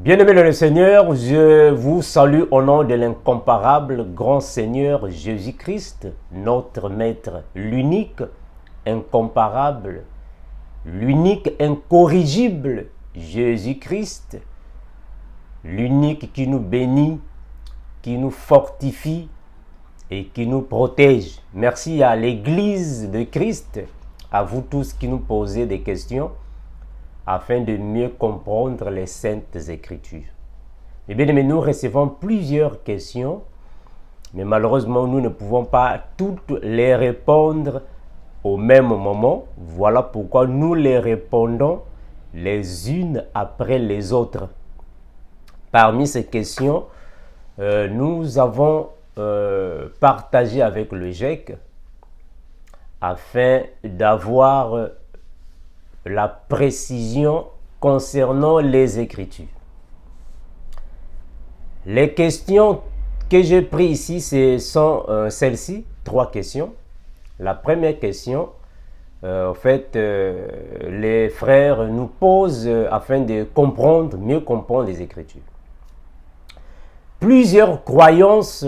Bien-aimés dans le Seigneur, je vous salue au nom de l'incomparable grand Seigneur Jésus-Christ, notre Maître, l'unique, incomparable, l'unique, incorrigible Jésus-Christ, l'unique qui nous bénit, qui nous fortifie et qui nous protège. Merci à l'Église de Christ, à vous tous qui nous posez des questions, afin de mieux comprendre les Saintes Écritures. Eh bien, mais nous recevons plusieurs questions, mais malheureusement, nous ne pouvons pas toutes les répondre au même moment. Voilà pourquoi nous les répondons les unes après les autres. Parmi ces questions, nous avons partagé avec le GIEC afin d'avoir la précision concernant les Écritures. Les questions que j'ai prises ici, ce sont celles-ci, 3 questions. La première question, les frères nous posent afin de comprendre, mieux comprendre les Écritures. Plusieurs croyances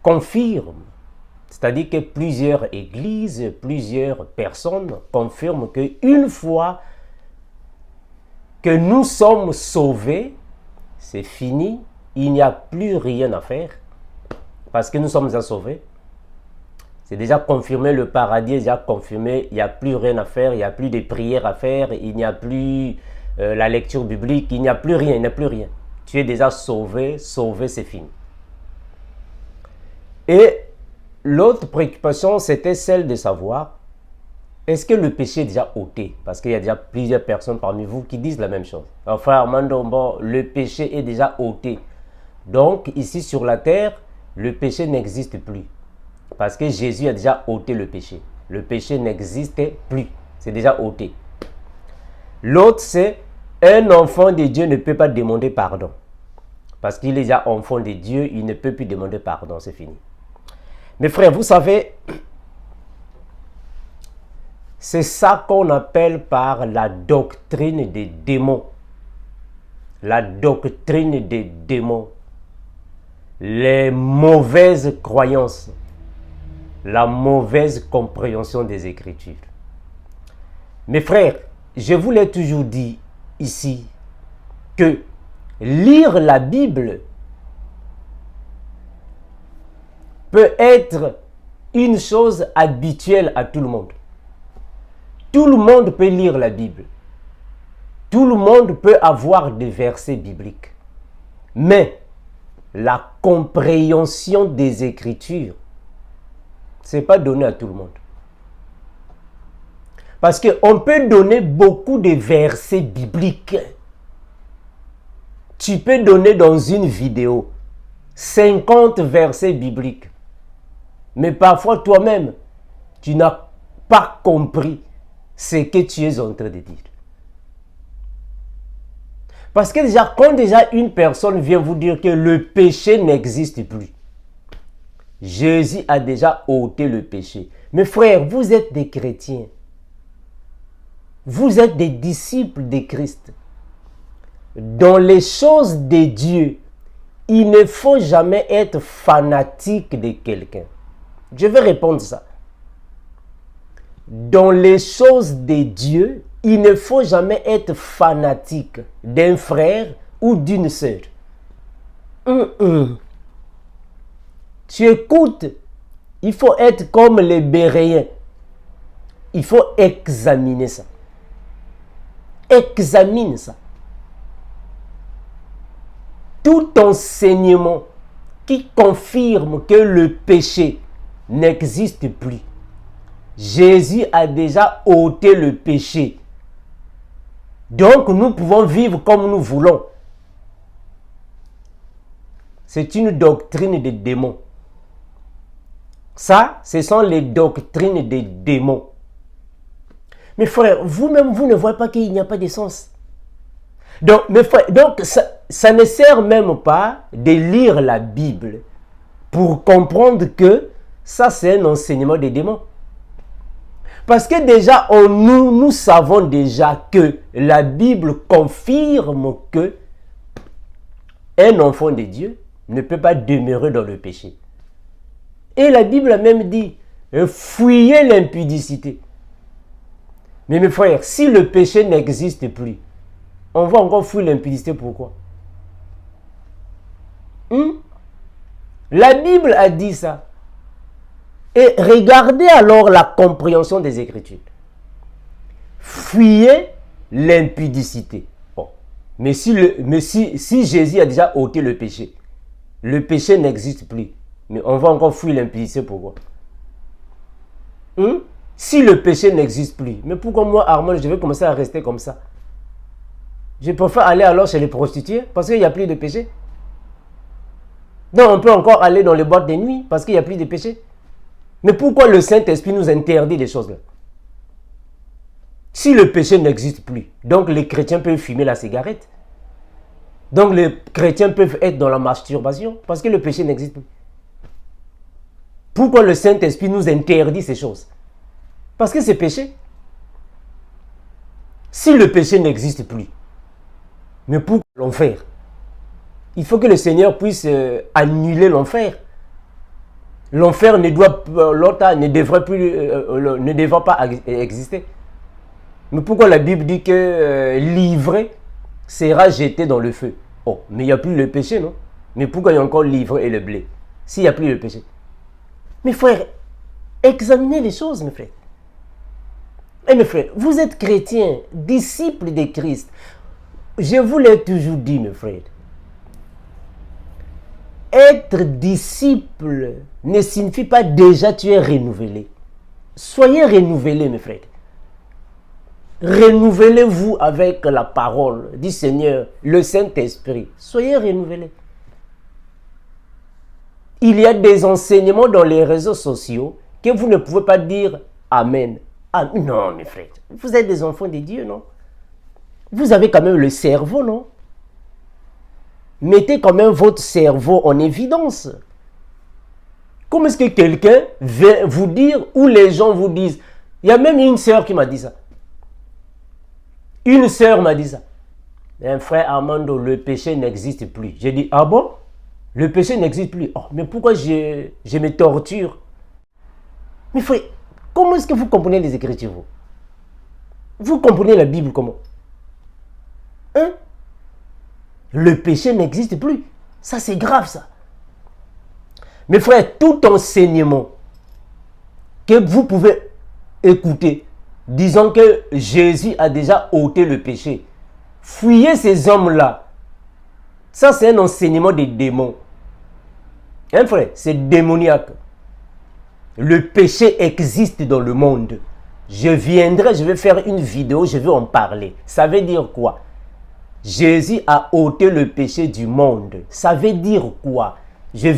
confirment, c'est-à-dire que plusieurs églises, plusieurs personnes confirment qu'une fois que nous sommes sauvés, c'est fini, il n'y a plus rien à faire, parce que nous sommes déjà sauvés. C'est déjà confirmé, le paradis est déjà confirmé, il n'y a plus rien à faire, il n'y a plus de prières à faire, il n'y a plus la lecture biblique, il n'y a plus rien, il n'y a plus rien. Tu es déjà sauvé, sauvé, c'est fini. Et l'autre préoccupation, c'était celle de savoir, est-ce que le péché est déjà ôté? Parce qu'il y a déjà plusieurs personnes parmi vous qui disent la même chose. Enfin, Armando, bon, le péché est déjà ôté. Donc, ici sur la terre, le péché n'existe plus. Parce que Jésus a déjà ôté le péché. Le péché n'existe plus. C'est déjà ôté. L'autre, c'est un enfant de Dieu ne peut pas demander pardon. Parce qu'il est déjà enfant de Dieu, il ne peut plus demander pardon. C'est fini. Mes frères, vous savez, c'est ça qu'on appelle par la doctrine des démons. La doctrine des démons. Les mauvaises croyances. La mauvaise compréhension des Écritures. Mes frères, je vous l'ai toujours dit ici que lire la Bible peut être une chose habituelle à tout le monde. Tout le monde peut lire la Bible. Tout le monde peut avoir des versets bibliques. Mais la compréhension des Écritures, ce n'est pas donné à tout le monde. Parce qu'on peut donner beaucoup de versets bibliques. Tu peux donner dans une vidéo 50 versets bibliques. Mais parfois toi-même, tu n'as pas compris ce que tu es en train de dire. Parce que déjà, quand une personne vient vous dire que le péché n'existe plus, Jésus a déjà ôté le péché. Mes frères, vous êtes des chrétiens. Vous êtes des disciples de Christ. Dans les choses de Dieu, il ne faut jamais être fanatique de quelqu'un. Je vais répondre ça. Dans les choses de Dieu, il ne faut jamais être fanatique d'un frère ou d'une sœur. Tu écoutes, il faut être comme les Béréens. Il faut examiner ça. Examine ça. Tout enseignement qui confirme que le péché n'existe plus. Jésus a déjà ôté le péché. Donc nous pouvons vivre comme nous voulons. C'est une doctrine des démons. Ça, ce sont les doctrines des démons. Mes frères, vous-même, vous ne voyez pas qu'il n'y a pas de sens. Donc, mes frères, ça ne sert même pas de lire la Bible pour comprendre que ça, c'est un enseignement des démons. Parce que déjà, nous savons déjà que la Bible confirme que un enfant de Dieu ne peut pas demeurer dans le péché. Et la Bible a même dit, fuyez l'impudicité. Mais mes frères, si le péché n'existe plus, on va encore fuir l'impudicité, pourquoi? La Bible a dit ça. Et regardez alors la compréhension des Écritures. Fuyez l'impudicité. Bon. Mais si Jésus a déjà ôté le péché n'existe plus. Mais on va encore fuir l'impudicité, pourquoi? Si le péché n'existe plus, mais pourquoi moi, Armand, je vais commencer à rester comme ça? Je préfère aller alors chez les prostituées parce qu'il n'y a plus de péché. Donc on peut encore aller dans les boîtes de nuit parce qu'il n'y a plus de péché. Mais pourquoi le Saint-Esprit nous interdit des choses là? Si le péché n'existe plus, donc les chrétiens peuvent fumer la cigarette. Donc les chrétiens peuvent être dans la masturbation parce que le péché n'existe plus. Pourquoi le Saint-Esprit nous interdit ces choses? Parce que c'est péché. Si le péché n'existe plus, mais pourquoi l'enfer? Il faut que le Seigneur puisse annuler l'enfer. L'enfer ne devrait pas exister. Mais pourquoi la Bible dit que l'ivraie sera jeté dans le feu? Oh, mais il n'y a plus le péché, non? Mais pourquoi il y a encore l'ivraie et le blé? S'il n'y a plus le péché. Mes frères, examinez les choses, mes frères. Et mes frères, vous êtes chrétiens, disciples de Christ. Je vous l'ai toujours dit, mes frères. Être disciple ne signifie pas déjà tu es renouvelé. Soyez renouvelés, mes frères. Renouvelez-vous avec la parole du Seigneur, le Saint-Esprit. Soyez renouvelés. Il y a des enseignements dans les réseaux sociaux que vous ne pouvez pas dire Amen. Ah, non, mes frères. Vous êtes des enfants de Dieu, non? Vous avez quand même le cerveau, non? Mettez quand même votre cerveau en évidence. Comment est-ce que quelqu'un vient vous dire, ou les gens vous disent, il y a même une sœur qui m'a dit ça. Une sœur m'a dit ça. Un frère Armando, le péché n'existe plus. J'ai dit, ah bon? Le péché n'existe plus. Oh, mais pourquoi je me torture? Mais frère, comment est-ce que vous comprenez les Écritures, vous? Vous comprenez la Bible comment? Hein? Le péché n'existe plus. Ça, c'est grave, ça. Mes frères, tout enseignement que vous pouvez écouter, disant que Jésus a déjà ôté le péché, fuyez ces hommes-là. Ça, c'est un enseignement des démons. Hein, frère? C'est démoniaque. Le péché existe dans le monde. Je viendrai, je vais faire une vidéo, je vais en parler. Ça veut dire quoi? Jésus a ôté le péché du monde. Ça veut dire quoi? Je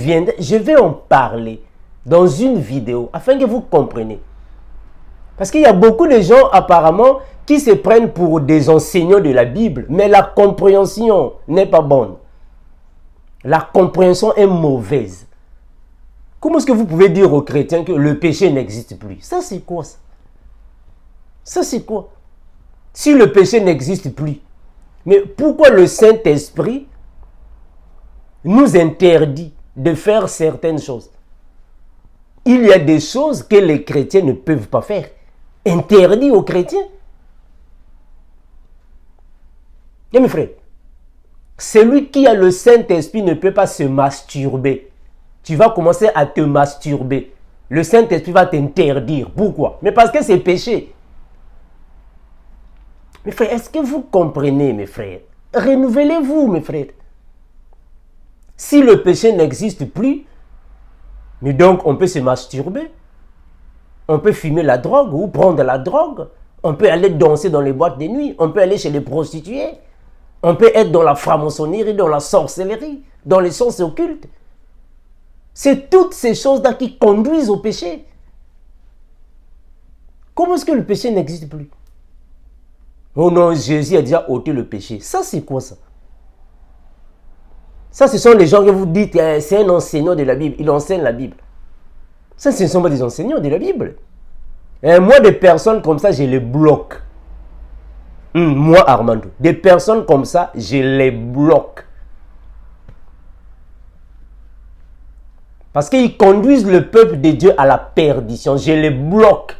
vais en parler dans une vidéo afin que vous compreniez. Parce qu'il y a beaucoup de gens apparemment qui se prennent pour des enseignants de la Bible, mais la compréhension n'est pas bonne. La compréhension est mauvaise. Comment est-ce que vous pouvez dire aux chrétiens que le péché n'existe plus? Ça, c'est quoi ça? Ça, c'est quoi? Si le péché n'existe plus, mais pourquoi le Saint-Esprit nous interdit de faire certaines choses? Il y a des choses que les chrétiens ne peuvent pas faire. Interdit aux chrétiens. Et mes frères, celui qui a le Saint-Esprit ne peut pas se masturber. Tu vas commencer à te masturber. Le Saint-Esprit va t'interdire. Pourquoi? Mais parce que c'est péché. Mes frères, est-ce que vous comprenez, mes frères? Renouvelez-vous, mes frères. Si le péché n'existe plus, mais donc on peut se masturber, on peut fumer la drogue ou prendre la drogue, on peut aller danser dans les boîtes de nuit, on peut aller chez les prostituées, on peut être dans la franc-maçonnerie, dans la sorcellerie, dans les sciences occultes. C'est toutes ces choses-là qui conduisent au péché. Comment est-ce que le péché n'existe plus? Oh non, Jésus a déjà ôté le péché. Ça, c'est quoi ça? Ça, ce sont les gens que vous dites, c'est un enseignant de la Bible. Il enseigne la Bible. Ça, ce ne sont pas des enseignants de la Bible. Et moi, des personnes comme ça, je les bloque. Moi, Armando, des personnes comme ça, je les bloque. Parce qu'ils conduisent le peuple de Dieu à la perdition. Je les bloque.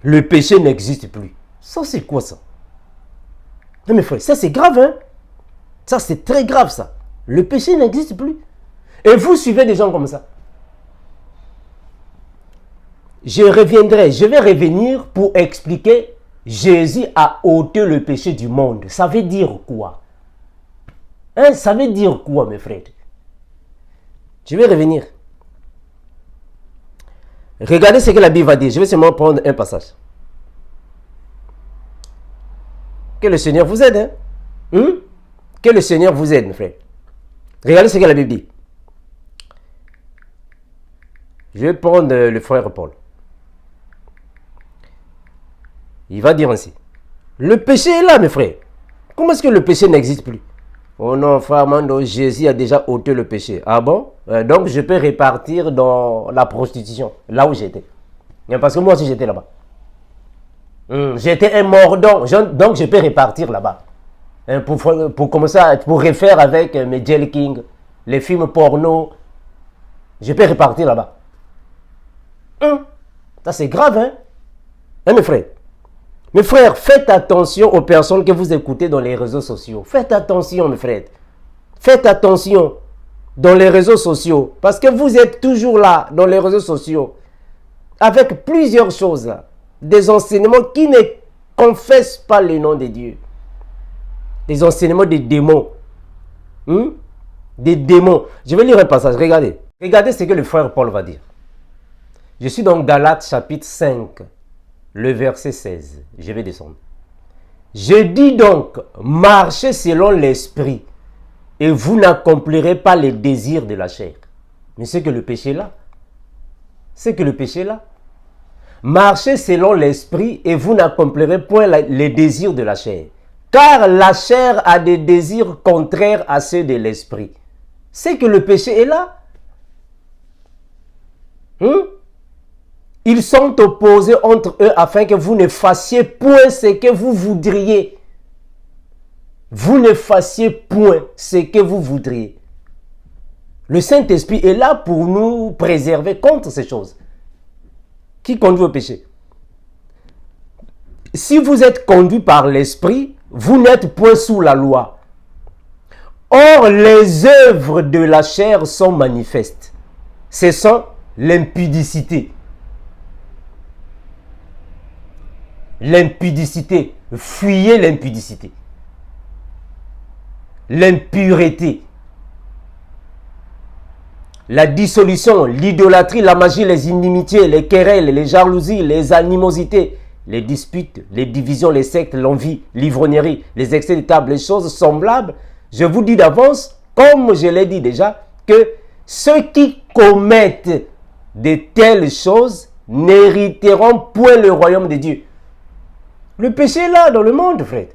Le péché n'existe plus. Ça, c'est quoi ça? Non, mes frères, ça, c'est grave, hein? Ça, c'est très grave, ça. Le péché n'existe plus. Et vous suivez des gens comme ça. Je vais revenir pour expliquer Jésus a ôté le péché du monde. Ça veut dire quoi? Hein, ça veut dire quoi, mes frères? Je vais revenir. Regardez ce que la Bible va dire. Je vais seulement prendre un passage. Que le Seigneur vous aide. Hein? Que le Seigneur vous aide, mes frères. Regardez ce que la Bible dit. Je vais prendre le frère Paul. Il va dire ainsi. Le péché est là, mes frères. Comment est-ce que le péché n'existe plus? Oh non, frère Armando, Jésus a déjà ôté le péché. Ah bon? Donc je peux repartir dans la prostitution, là où j'étais. Parce que moi aussi j'étais là-bas. J'étais un mordant, donc je peux repartir là-bas. Pour commencer, pour refaire avec mes Jelly King, les films porno, je peux repartir là-bas. Ça c'est grave, hein? Mes frères? Mes frères, faites attention aux personnes que vous écoutez dans les réseaux sociaux. Faites attention, mes frères. Faites attention dans les réseaux sociaux. Parce que vous êtes toujours là, dans les réseaux sociaux, avec plusieurs choses là. Des enseignements qui ne confessent pas le nom de Dieu. Des enseignements des démons. Des démons. Je vais lire un passage, regardez. Regardez ce que le frère Paul va dire. Je suis dans Galates chapitre 5. Le verset 16, je vais descendre. Je dis donc, marchez selon l'esprit, et vous n'accomplirez pas les désirs de la chair. Mais c'est que le péché est là. C'est que le péché est là. Marchez selon l'esprit, et vous n'accomplirez point les désirs de la chair. Car la chair a des désirs contraires à ceux de l'esprit. C'est que le péché est là. Ils sont opposés entre eux afin que vous ne fassiez point ce que vous voudriez. Vous ne fassiez point ce que vous voudriez. Le Saint-Esprit est là pour nous préserver contre ces choses qui conduisent au péché. Si vous êtes conduit par l'Esprit, vous n'êtes point sous la loi. Or, les œuvres de la chair sont manifestes. Ce sont l'impudicité. L'impudicité, fuyez l'impudicité. L'impureté, la dissolution, l'idolâtrie, la magie, les inimitiés, les querelles, les jalousies, les animosités, les disputes, les divisions, les sectes, l'envie, l'ivrognerie, les excès de table, les choses semblables. Je vous dis d'avance, comme je l'ai dit déjà, que ceux qui commettent de telles choses n'hériteront point le royaume de Dieu. Le péché est là dans le monde, frère.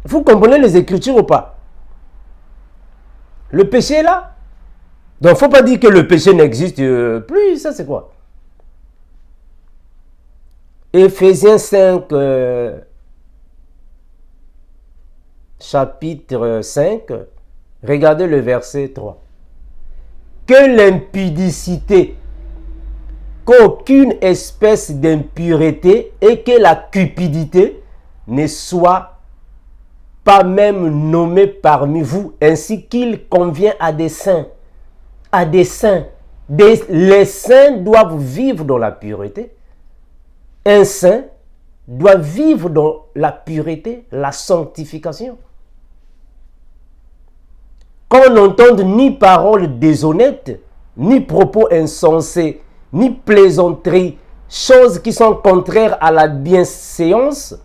Vous comprenez les Écritures ou pas? Le péché est là. Donc, il ne faut pas dire que le péché n'existe plus. Ça, c'est quoi? Éphésiens 5, chapitre 5, regardez le verset 3. Que l'impudicité, qu'aucune espèce d'impureté et que la cupidité ne soit pas même nommée parmi vous, ainsi qu'il convient à des saints. À des saints. Les saints doivent vivre dans la pureté. Un saint doit vivre dans la pureté, la sanctification. Qu'on n'entende ni paroles déshonnêtes, ni propos insensés, ni plaisanteries, choses qui sont contraires à la bienséance,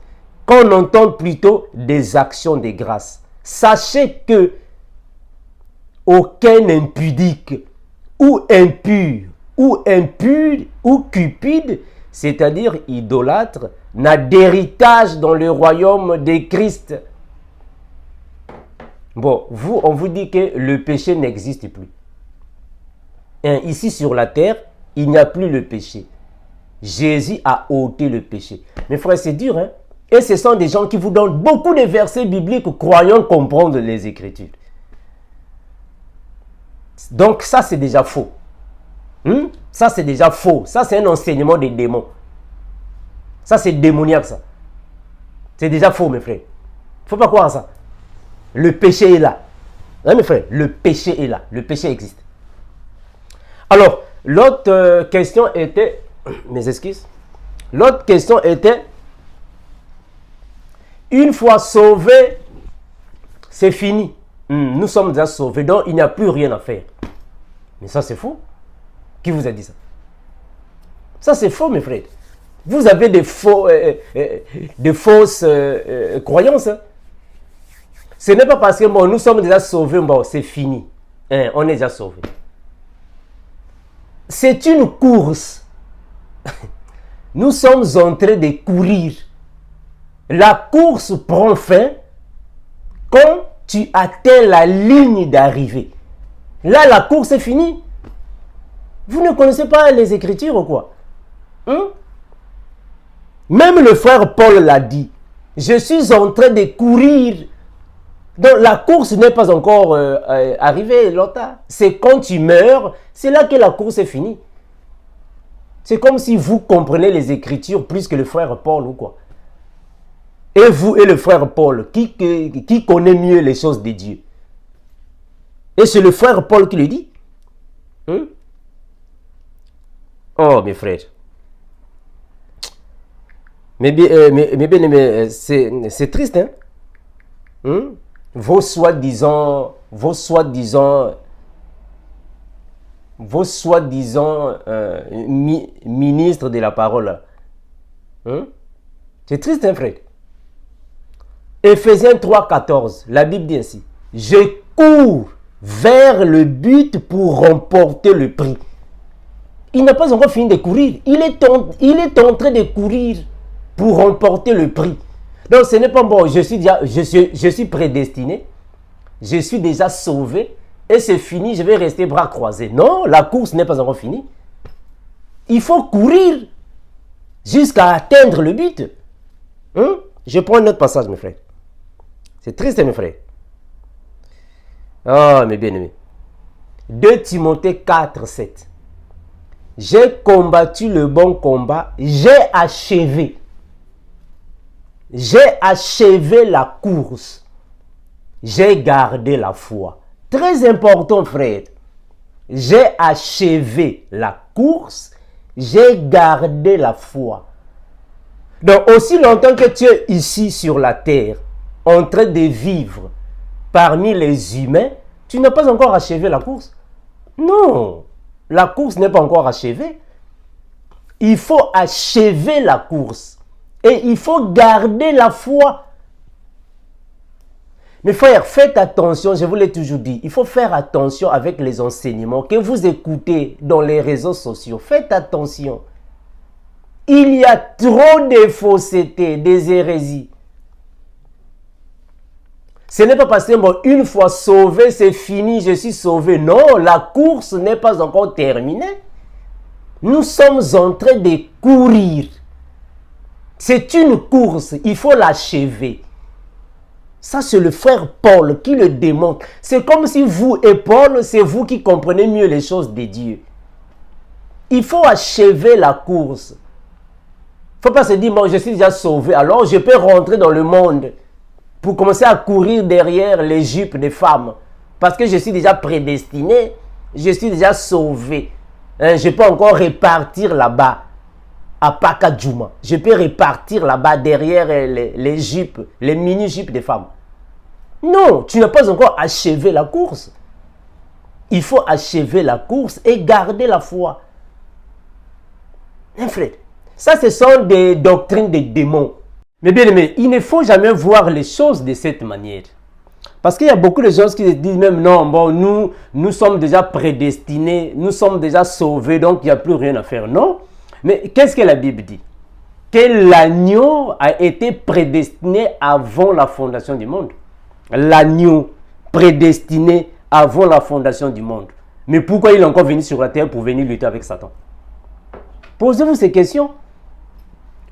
qu'on entende plutôt des actions de grâce. Sachez que aucun impudique, ou impur, ou cupide, c'est-à-dire idolâtre, n'a d'héritage dans le royaume de Christ. Bon, on vous dit que le péché n'existe plus. Ici sur la terre, il n'y a plus le péché. Jésus a ôté le péché. Mes frères, c'est dur, hein? Et ce sont des gens qui vous donnent beaucoup de versets bibliques croyant comprendre les Écritures. Donc ça, c'est déjà faux. Ça, c'est déjà faux. Ça, c'est un enseignement des démons. Ça, c'est démoniaque, ça. C'est déjà faux, mes frères. Il ne faut pas croire à ça. Le péché est là. Hein, mes frères, le péché est là. Le péché existe. Alors, l'autre question était... Mes excuses. L'autre question était... Une fois sauvé, c'est fini. Nous sommes déjà sauvés, donc il n'y a plus rien à faire. Mais ça, c'est faux. Qui vous a dit ça? Ça, c'est faux, mes frères. Vous avez des fausses croyances. Hein? Ce n'est pas parce que bon, nous sommes déjà sauvés, bon, c'est fini. On est déjà sauvés. C'est une course. Nous sommes en train de courir. La course prend fin quand tu atteins la ligne d'arrivée. Là, la course est finie. Vous ne connaissez pas les Écritures ou quoi? Même le frère Paul l'a dit. Je suis en train de courir. Donc la course n'est pas encore arrivée, Lota. C'est quand tu meurs, c'est là que la course est finie. C'est comme si vous comprenez les Écritures plus que le frère Paul ou quoi. Et vous et le frère Paul, qui connaît mieux les choses de Dieu? Et c'est le frère Paul qui le dit. Oh, mes frères. Mais bien, c'est triste, hein? Vos soi-disant ministres de la parole. C'est triste, hein, frère? Éphésiens 3,14, la Bible dit ainsi. Je cours vers le but pour remporter le prix. Il n'a pas encore fini de courir. Il est en train de courir pour remporter le prix. Donc ce n'est pas bon, je suis prédestiné. Je suis déjà sauvé. Et c'est fini, je vais rester bras croisés. Non, la course n'est pas encore finie. Il faut courir jusqu'à atteindre le but. Je prends un autre passage, mes frères. C'est triste, mes frères. Ah, mes bien-aimés. 2 Timothée 4, 7. J'ai combattu le bon combat. J'ai achevé la course. J'ai gardé la foi. Très important, frère. J'ai achevé la course. J'ai gardé la foi. Donc, aussi longtemps que tu es ici sur la terre, en train de vivre parmi les humains, tu n'as pas encore achevé la course. Non, la course n'est pas encore achevée. Il faut achever la course. Et il faut garder la foi. Mes frères, faites attention, je vous l'ai toujours dit, il faut faire attention avec les enseignements que vous écoutez dans les réseaux sociaux. Faites attention. Il y a trop de fausseté, des hérésies. Ce n'est pas parce que bon, une fois sauvé, c'est fini, je suis sauvé. Non, la course n'est pas encore terminée. Nous sommes en train de courir. C'est une course, il faut l'achever. Ça, c'est le frère Paul qui le démontre. C'est comme si vous et Paul, c'est vous qui comprenez mieux les choses de Dieu. Il faut achever la course. Il ne faut pas se dire, bon, je suis déjà sauvé, alors je peux rentrer dans le monde pour commencer à courir derrière les jupes des femmes. Parce que je suis déjà prédestiné, je suis déjà sauvé. Je peux encore répartir là-bas, à Pakadjouma. Je peux répartir là-bas derrière les jupes, les mini-jupes des femmes. Non, tu n'as pas encore achevé la course. Il faut achever la course et garder la foi. Hein, frère? Ça, ce sont des doctrines des démons. Mais bien aimé, il ne faut jamais voir les choses de cette manière. Parce qu'il y a beaucoup de gens qui disent même non, bon, nous sommes déjà prédestinés, nous sommes déjà sauvés, donc il n'y a plus rien à faire. Non. Mais qu'est-ce que la Bible dit? Que l'agneau a été prédestiné avant la fondation du monde. L'agneau prédestiné avant la fondation du monde. Mais pourquoi il est encore venu sur la terre pour venir lutter avec Satan? Posez-vous ces questions.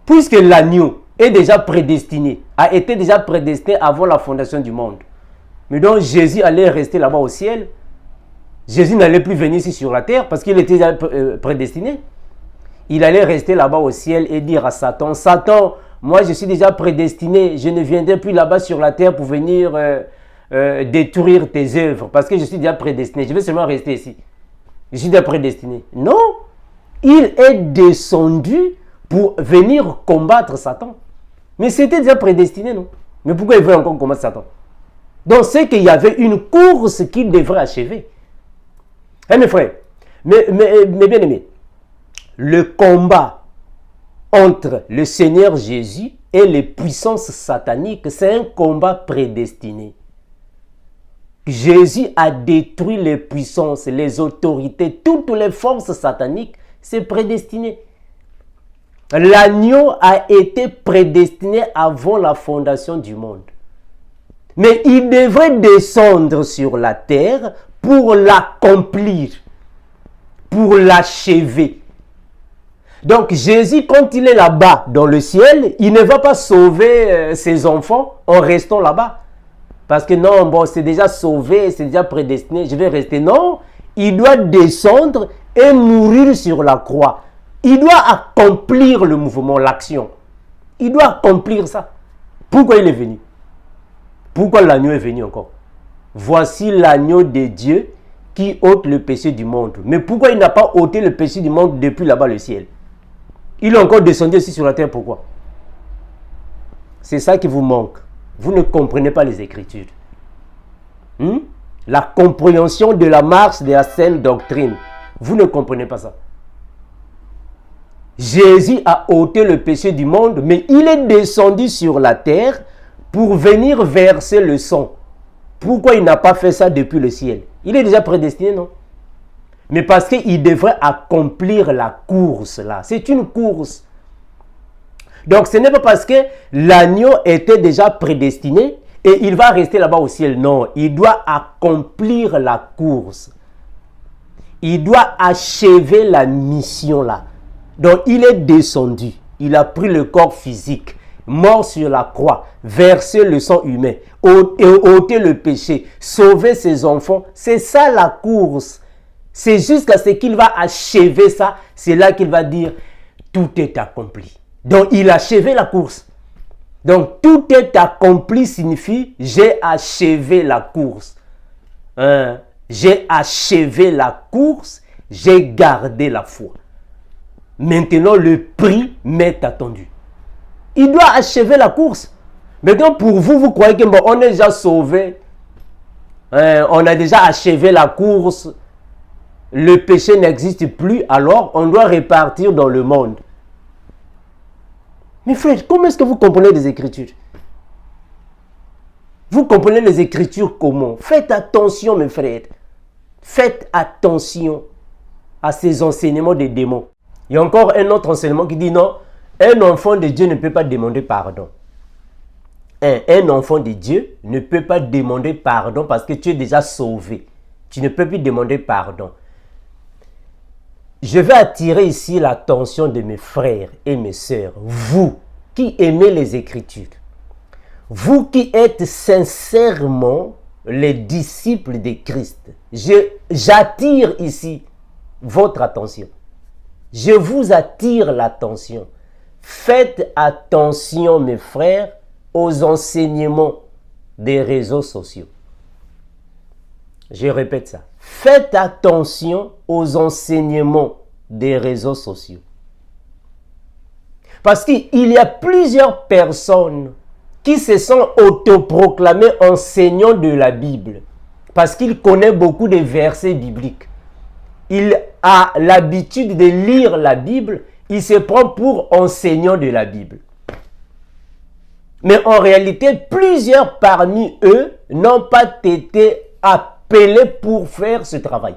Puisque l'agneau est déjà prédestiné, a été déjà prédestiné avant la fondation du monde. Mais donc Jésus allait rester là-bas au ciel. Jésus n'allait plus venir ici sur la terre parce qu'il était déjà prédestiné. Il allait rester là-bas au ciel et dire à Satan, Satan, moi je suis déjà prédestiné, je ne viendrai plus là-bas sur la terre pour venir détruire tes œuvres parce que je suis déjà prédestiné, je vais seulement rester ici. Je suis déjà prédestiné. Non, il est descendu pour venir combattre Satan. Mais c'était déjà prédestiné, non? Mais pourquoi il veut encore combattre Satan? Donc c'est qu'il y avait une course qu'il devrait achever. Eh mes frères, mais bien aimés, le combat entre le Seigneur Jésus et les puissances sataniques, c'est un combat prédestiné. Jésus a détruit les puissances, les autorités, toutes les forces sataniques, c'est prédestiné. L'agneau a été prédestiné avant la fondation du monde. Mais il devrait descendre sur la terre pour l'accomplir, pour l'achever. Donc Jésus, quand il est là-bas dans le ciel, il ne va pas sauver ses enfants en restant là-bas. Parce que non, bon, c'est déjà sauvé, c'est déjà prédestiné, je vais rester. Non, il doit descendre et mourir sur la croix. Il doit accomplir le mouvement, l'action. Il doit accomplir ça. Pourquoi il est venu? Pourquoi l'agneau est venu encore? Voici l'agneau de Dieu qui ôte le péché du monde. Mais pourquoi il n'a pas ôté le péché du monde depuis là-bas le ciel? Il est encore descendu ici sur la terre, pourquoi? C'est ça qui vous manque. Vous ne comprenez pas les Écritures. La compréhension de la marche de la saine doctrine. Vous ne comprenez pas ça. Jésus a ôté le péché du monde, mais il est descendu sur la terre pour venir verser le sang. Pourquoi il n'a pas fait ça depuis le ciel? Il est déjà prédestiné, non? Mais parce qu'il devrait accomplir la course là. C'est une course. Donc ce n'est pas parce que l'agneau était déjà prédestiné et il va rester là-bas au ciel. Non, il doit accomplir la course. Il doit achever la mission là. Donc il est descendu. Il a pris le corps physique, mort sur la croix, versé le sang humain, ôter le péché, sauver ses enfants. C'est ça la course. C'est jusqu'à ce qu'il va achever ça. C'est là qu'il va dire, tout est accompli. Donc il a achevé la course. Donc tout est accompli signifie, j'ai achevé la course. J'ai achevé la course, j'ai gardé la foi. Maintenant le prix m'est attendu. Il doit achever la course. Maintenant pour vous, vous croyez que bon, on est déjà sauvé. On a déjà achevé la course. Le péché n'existe plus, alors on doit repartir dans le monde. Mais frère, comment est-ce que vous comprenez les Écritures? Vous comprenez les Écritures comment? Faites attention mes frères. Faites attention à ces enseignements des démons. Il y a encore un autre enseignement qui dit non, un enfant de Dieu ne peut pas demander pardon. Un enfant de Dieu ne peut pas demander pardon parce que tu es déjà sauvé. Tu ne peux plus demander pardon. Je vais attirer ici l'attention de mes frères et mes sœurs. Vous qui aimez les Écritures, vous qui êtes sincèrement les disciples de Christ, j'attire ici votre attention. Je vous attire l'attention. Faites attention, mes frères, aux enseignements des réseaux sociaux. Je répète ça. Faites attention aux enseignements des réseaux sociaux. Parce qu'il y a plusieurs personnes qui se sont autoproclamées enseignants de la Bible. Parce qu'ils connaissent beaucoup de versets bibliques. Il a l'habitude de lire la Bible. Il se prend pour enseignant de la Bible. Mais en réalité, plusieurs parmi eux n'ont pas été appelés pour faire ce travail.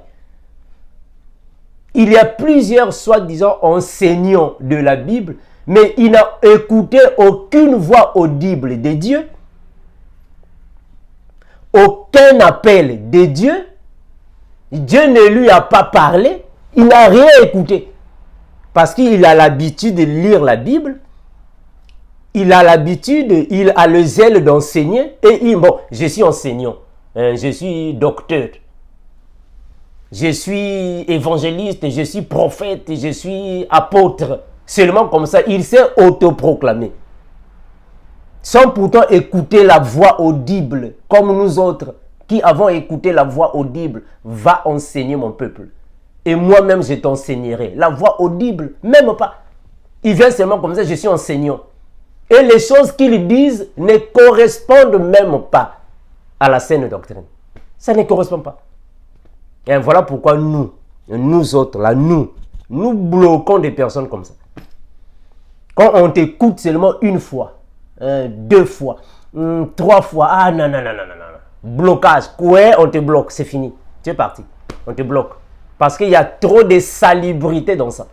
Il y a plusieurs soi-disant enseignants de la Bible, mais ils n'ont écouté aucune voix audible de Dieu, aucun appel de Dieu, Dieu ne lui a pas parlé, il n'a rien écouté. Parce qu'il a l'habitude de lire la Bible, il a l'habitude, il a le zèle d'enseigner, et bon, je suis enseignant, je suis docteur, je suis évangéliste, je suis prophète, je suis apôtre. Seulement comme ça, il s'est autoproclamé. Sans pourtant écouter la voix audible, comme nous autres, qui avons écouté la voix audible, va enseigner mon peuple. Et moi-même, je t'enseignerai. La voix audible, même pas. Il vient seulement comme ça, je suis enseignant. Et les choses qu'ils disent ne correspondent même pas à la saine doctrine. Ça ne correspond pas. Et voilà pourquoi nous autres, là, nous bloquons des personnes comme ça. Quand on t'écoute seulement une fois, 2 fois, 3 fois, ah non. Blocage, ouais, on te bloque, c'est fini. Tu es parti, on te bloque. Parce qu'il y a trop de salubrité dans ça.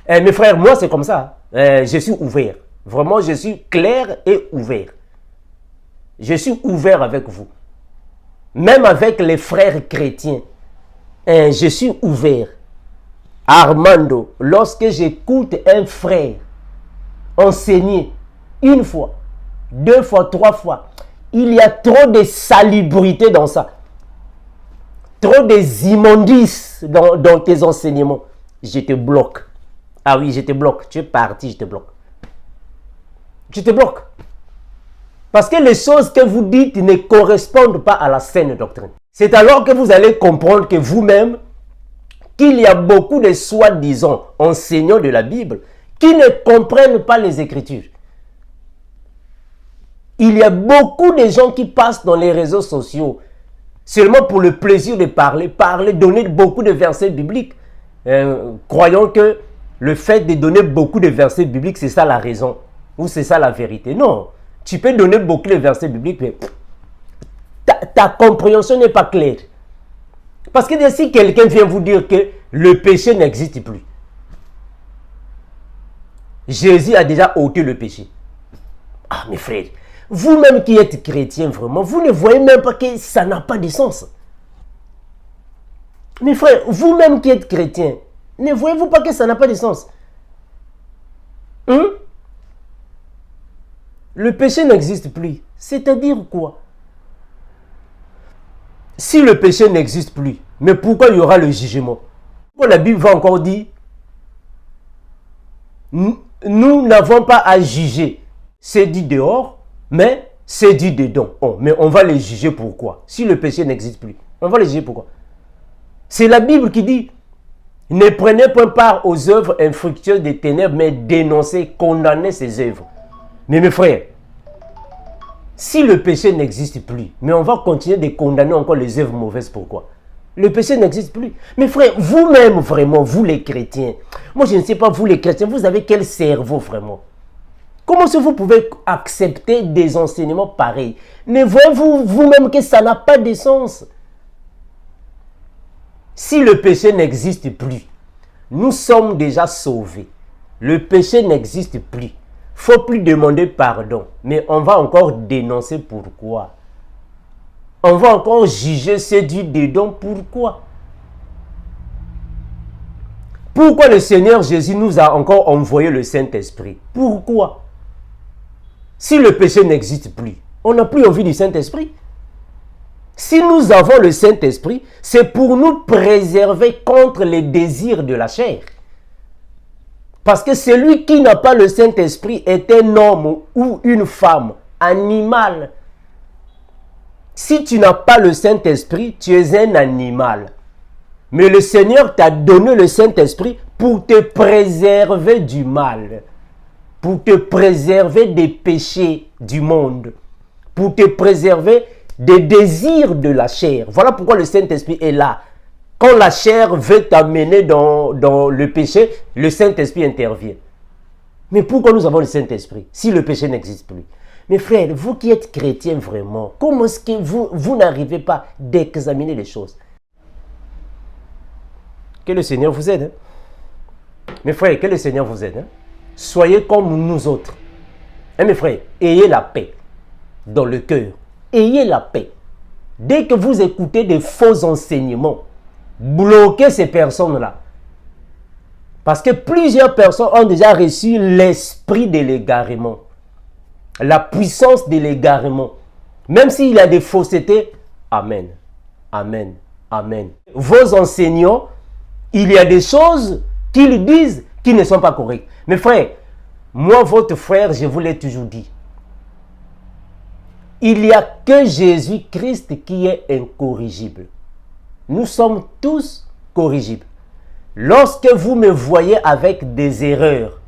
Mes frères, moi c'est comme ça. Je suis ouvert. Vraiment, je suis clair et ouvert. Je suis ouvert avec vous. Même avec les frères chrétiens. Je suis ouvert. Armando, lorsque j'écoute un frère enseigner 1 fois, 2 fois, 3 fois, il y a trop de salubrité dans ça. Trop des immondices dans tes enseignements. Je te bloque. Ah oui, je te bloque. Tu es parti, je te bloque. Je te bloque. Parce que les choses que vous dites ne correspondent pas à la saine doctrine. C'est alors que vous allez comprendre que vous-même, qu'il y a beaucoup de soi-disant enseignants de la Bible qui ne comprennent pas les Écritures. Il y a beaucoup de gens qui passent dans les réseaux sociaux seulement pour le plaisir de parler, donner beaucoup de versets bibliques, croyant que le fait de donner beaucoup de versets bibliques, c'est ça la raison, ou c'est ça la vérité. Non, tu peux donner beaucoup de versets bibliques, mais ta compréhension n'est pas claire. Parce que si quelqu'un vient vous dire que le péché n'existe plus, Jésus a déjà ôté le péché. Ah, mes frères, vous-même qui êtes chrétien, vraiment, vous ne voyez même pas que ça n'a pas de sens. Mes frères, vous-même qui êtes chrétien, ne voyez-vous pas que ça n'a pas de sens? Le péché n'existe plus. C'est-à-dire quoi? Si le péché n'existe plus, mais pourquoi il y aura le jugement? Pourquoi la Bible va encore dire nous n'avons pas à juger. C'est dit dehors, mais c'est dit dedans. Oh, mais on va les juger pourquoi? Si le péché n'existe plus, on va les juger pourquoi? C'est la Bible qui dit ne prenez point part aux œuvres infructueuses des ténèbres, mais dénoncez, condamnez ces œuvres. Mais mes frères, si le péché n'existe plus, mais on va continuer de condamner encore les œuvres mauvaises, pourquoi? Le péché n'existe plus. Mes frères, vous-même vraiment, vous les chrétiens, moi je ne sais pas, vous les chrétiens, vous avez quel cerveau vraiment? Comment est-ce que vous pouvez accepter des enseignements pareils? Mais voyez-vous vous-même que ça n'a pas de sens? Si le péché n'existe plus, nous sommes déjà sauvés. Le péché n'existe plus. Il ne faut plus demander pardon. Mais on va encore dénoncer pourquoi. On va encore juger ceux du dedans. Pourquoi? Pourquoi le Seigneur Jésus nous a encore envoyé le Saint-Esprit? Pourquoi? Si le péché n'existe plus, on n'a plus envie du Saint-Esprit. Si nous avons le Saint-Esprit, c'est pour nous préserver contre les désirs de la chair. Parce que celui qui n'a pas le Saint-Esprit est un homme ou une femme, animal. Si tu n'as pas le Saint-Esprit, tu es un animal. Mais le Seigneur t'a donné le Saint-Esprit pour te préserver du mal, pour te préserver des péchés du monde, pour te préserver des désirs de la chair. Voilà pourquoi le Saint-Esprit est là. Quand la chair veut t'amener dans le péché, le Saint-Esprit intervient. Mais pourquoi nous avons le Saint-Esprit si le péché n'existe plus? Mes frères, vous qui êtes chrétiens vraiment, comment est-ce que vous n'arrivez pas d'examiner les choses? Que le Seigneur vous aide. Mes frères, que le Seigneur vous aide. Soyez comme nous autres. Mes frères, ayez la paix dans le cœur. Ayez la paix. Dès que vous écoutez des faux enseignements, bloquez ces personnes-là. Parce que plusieurs personnes ont déjà reçu l'esprit de l'égarement, la puissance de l'égarement. Même s'il y a des faussetés, amen, amen, amen. Vos enseignants, il y a des choses qu'ils disent qui ne sont pas correctes. Mes frères, moi, votre frère, je vous l'ai toujours dit. Il n'y a que Jésus-Christ qui est incorrigible. Nous sommes tous corrigibles. Lorsque vous me voyez avec des erreurs,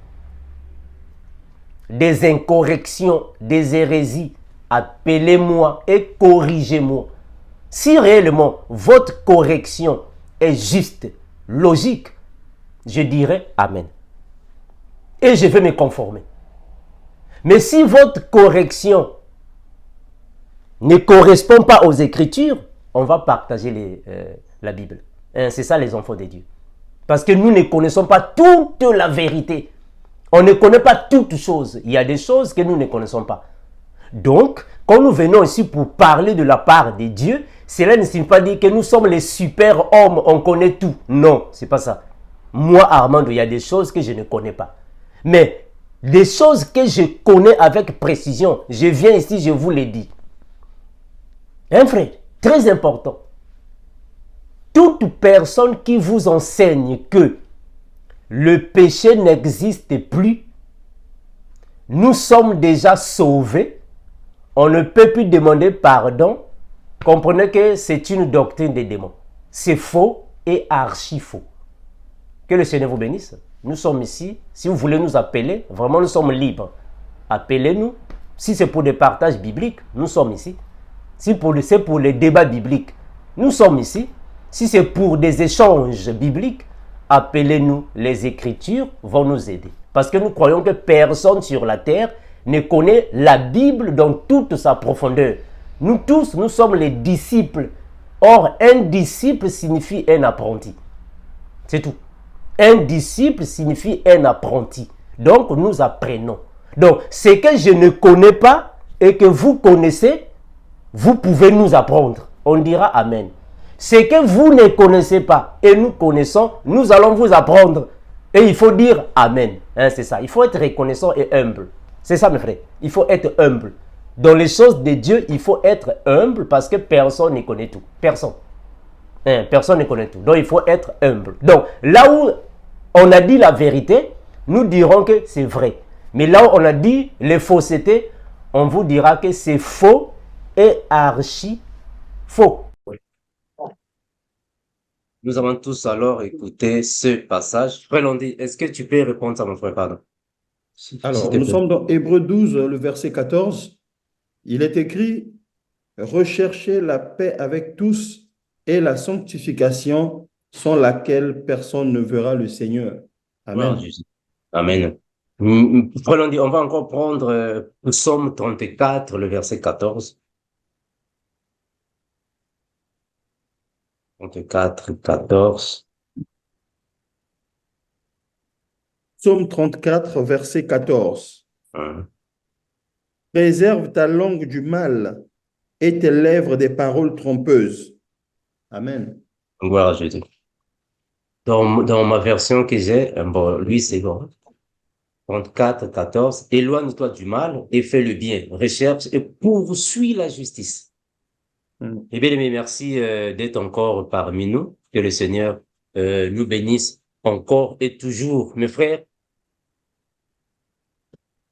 des incorrections, des hérésies, appelez-moi et corrigez-moi. Si réellement votre correction est juste, logique, je dirai Amen. Et je vais me conformer. Mais si votre correction ne correspond pas aux Écritures, on va partager la Bible. C'est ça les enfants de Dieu. Parce que nous ne connaissons pas toute la vérité. On ne connaît pas toutes choses. Il y a des choses que nous ne connaissons pas. Donc, quand nous venons ici pour parler de la part de Dieu, cela ne signifie pas dire que nous sommes les super hommes, on connaît tout. Non, c'est pas ça. Moi, Armando, il y a des choses que je ne connais pas. Mais des choses que je connais avec précision, je viens ici, je vous les dis. Hein, frère, très important. Toute personne qui vous enseigne que le péché n'existe plus, nous sommes déjà sauvés, on ne peut plus demander pardon, comprenez que c'est une doctrine des démons. C'est faux et archi faux. Que le Seigneur vous bénisse. Nous sommes ici. Si vous voulez nous appeler, vraiment nous sommes libres. Appelez-nous. Si c'est pour des partages bibliques, nous sommes ici. Si c'est pour les débats bibliques, nous sommes ici. Si c'est pour des échanges bibliques, appelez-nous. Les Écritures vont nous aider. Parce que nous croyons que personne sur la terre ne connaît la Bible dans toute sa profondeur. Nous tous, nous sommes les disciples. Or, un disciple signifie un apprenti. C'est tout. Un disciple signifie un apprenti. Donc, nous apprenons. Donc, ce que je ne connais pas et que vous connaissez, vous pouvez nous apprendre. On dira Amen. Ce que vous ne connaissez pas et nous connaissons, nous allons vous apprendre. Et il faut dire Amen. Hein, c'est ça. Il faut être reconnaissant et humble. C'est ça, mes frères. Il faut être humble. Dans les choses de Dieu, il faut être humble parce que personne ne connaît tout. Personne. Hein, personne ne connaît tout. Donc, il faut être humble. Donc, là où on a dit la vérité, nous dirons que c'est vrai. Mais là où on a dit les faussetés, on vous dira que c'est faux et archi faux. Nous avons tous alors écouté ce passage. Frère Londi, est-ce que tu peux répondre à mon frère, pardon? Alors, nous sommes dans Hébreux 12, le verset 14. Il est écrit, « Recherchez la paix avec tous et la sanctification sans laquelle personne ne verra le Seigneur. » Amen. Amen. Frère Londi, on va encore prendre Psaume 34, le verset 14. 34, 14. Psaume 34, verset 14. Préserve ta langue du mal et tes lèvres des paroles trompeuses. Amen. Gloire à Jésus. Dans ma version que j'ai, bon, lui c'est bon. 34, 14. Éloigne-toi du mal et fais le bien. Recherche et poursuis la justice. Eh bien, aimé, merci d'être encore parmi nous. Que le Seigneur nous bénisse encore et toujours. Mes frères,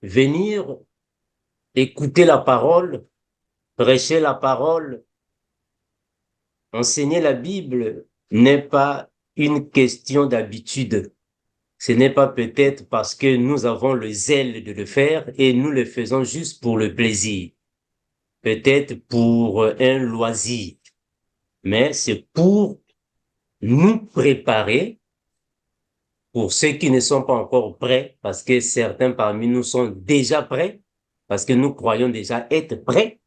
venir écouter la parole, prêcher la parole, enseigner la Bible n'est pas une question d'habitude. Ce n'est pas peut-être parce que nous avons le zèle de le faire et nous le faisons juste pour le plaisir. Peut-être pour un loisir. Mais c'est pour nous préparer pour ceux qui ne sont pas encore prêts, parce que certains parmi nous sont déjà prêts, parce que nous croyons déjà être prêts,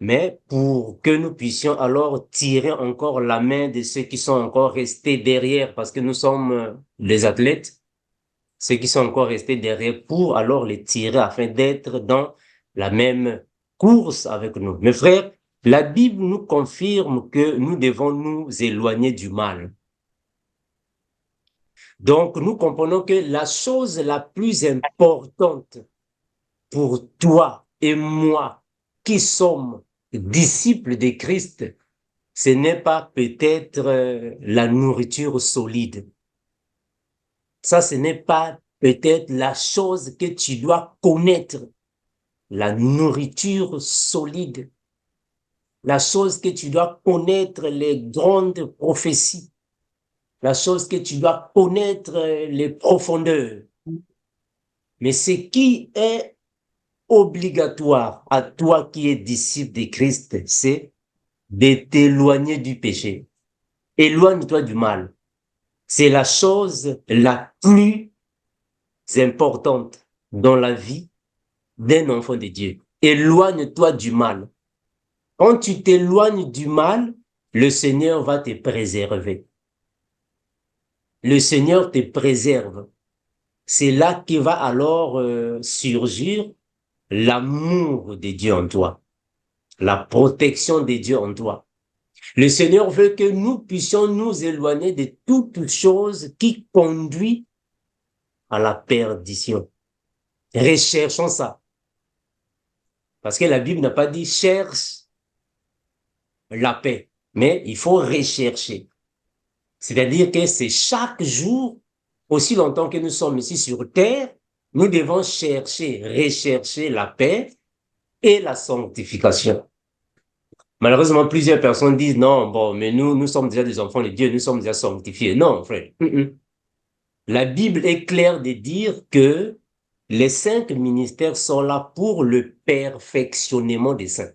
mais pour que nous puissions alors tirer encore la main de ceux qui sont encore restés derrière, parce que nous sommes les athlètes, ceux qui sont encore restés derrière, pour alors les tirer afin d'être dans la même course avec nous. Mes frères, La Bible nous confirme que nous devons nous éloigner du mal. Donc, nous comprenons que la chose la plus importante pour toi et moi qui sommes disciples de Christ, ce n'est pas peut-être la nourriture solide. Ça, ce n'est pas peut-être la chose que tu dois connaître, la nourriture solide, la chose que tu dois connaître, les grandes prophéties, la chose que tu dois connaître, les profondeurs. Mais ce qui est obligatoire à toi qui es disciple de Christ, c'est de t'éloigner du péché. Éloigne-toi du mal. C'est la chose la plus importante dans la vie d'un enfant de Dieu. Éloigne-toi du mal. Quand tu t'éloignes du mal, le Seigneur va te préserver. Le Seigneur te préserve. C'est là qu'il va alors surgir l'amour de Dieu en toi, la protection de Dieu en toi. Le Seigneur veut que nous puissions nous éloigner de toute chose qui conduit à la perdition. Recherchons ça. Parce que la Bible n'a pas dit cherche la paix, mais il faut rechercher. C'est-à-dire que c'est chaque jour, aussi longtemps que nous sommes ici sur terre, nous devons chercher, rechercher la paix et la sanctification. Malheureusement, plusieurs personnes disent non, bon, mais nous sommes déjà des enfants de Dieu, nous sommes déjà sanctifiés. Non, frère. La Bible est claire de dire que les 5 ministères sont là pour le perfectionnement des saints.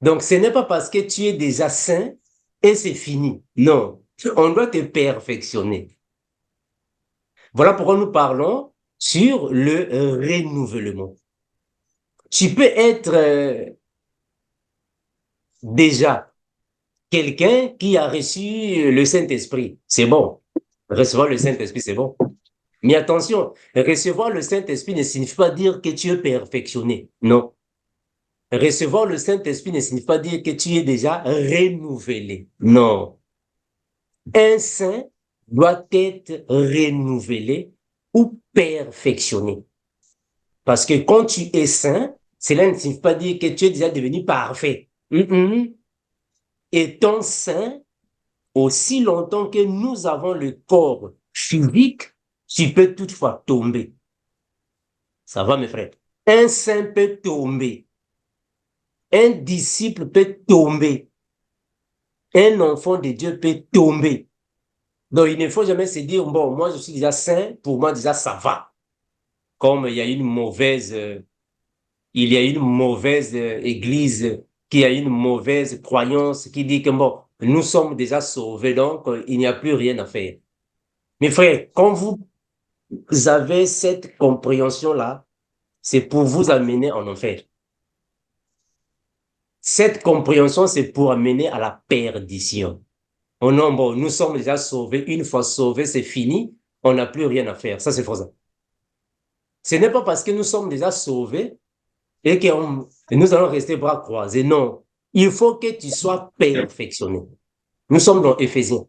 Donc, ce n'est pas parce que tu es déjà saint et c'est fini. Non, on doit te perfectionner. Voilà pourquoi nous parlons sur le renouvellement. Tu peux être déjà quelqu'un qui a reçu le Saint-Esprit. C'est bon. Recevoir le Saint-Esprit, c'est bon. Mais attention, recevoir le Saint-Esprit ne signifie pas dire que tu es perfectionné. Non. Recevoir le Saint-Esprit ne signifie pas dire que tu es déjà renouvelé. Non. Un saint doit être renouvelé ou perfectionné. Parce que quand tu es saint, cela ne signifie pas dire que tu es déjà devenu parfait. Étant saint, aussi longtemps que nous avons le corps physique, tu peux toutefois tomber. Ça va, mes frères? Un saint peut tomber. Un disciple peut tomber. Un enfant de Dieu peut tomber. Donc, il ne faut jamais se dire, bon, moi, je suis déjà saint, pour moi, déjà, ça va. Comme il y a une mauvaise église qui a une mauvaise croyance qui dit que, bon, nous sommes déjà sauvés, donc il n'y a plus rien à faire. Mes frères, quand vous avez cette compréhension-là, c'est pour vous amener en enfer. Cette compréhension, c'est pour amener à la perdition. Oh non, bon, nous sommes déjà sauvés. Une fois sauvés, c'est fini. On n'a plus rien à faire. Ça, c'est faux. Ça. Ce n'est pas parce que nous sommes déjà sauvés et que nous allons rester bras croisés. Non. Il faut que tu sois perfectionné. Nous sommes dans Éphésiens.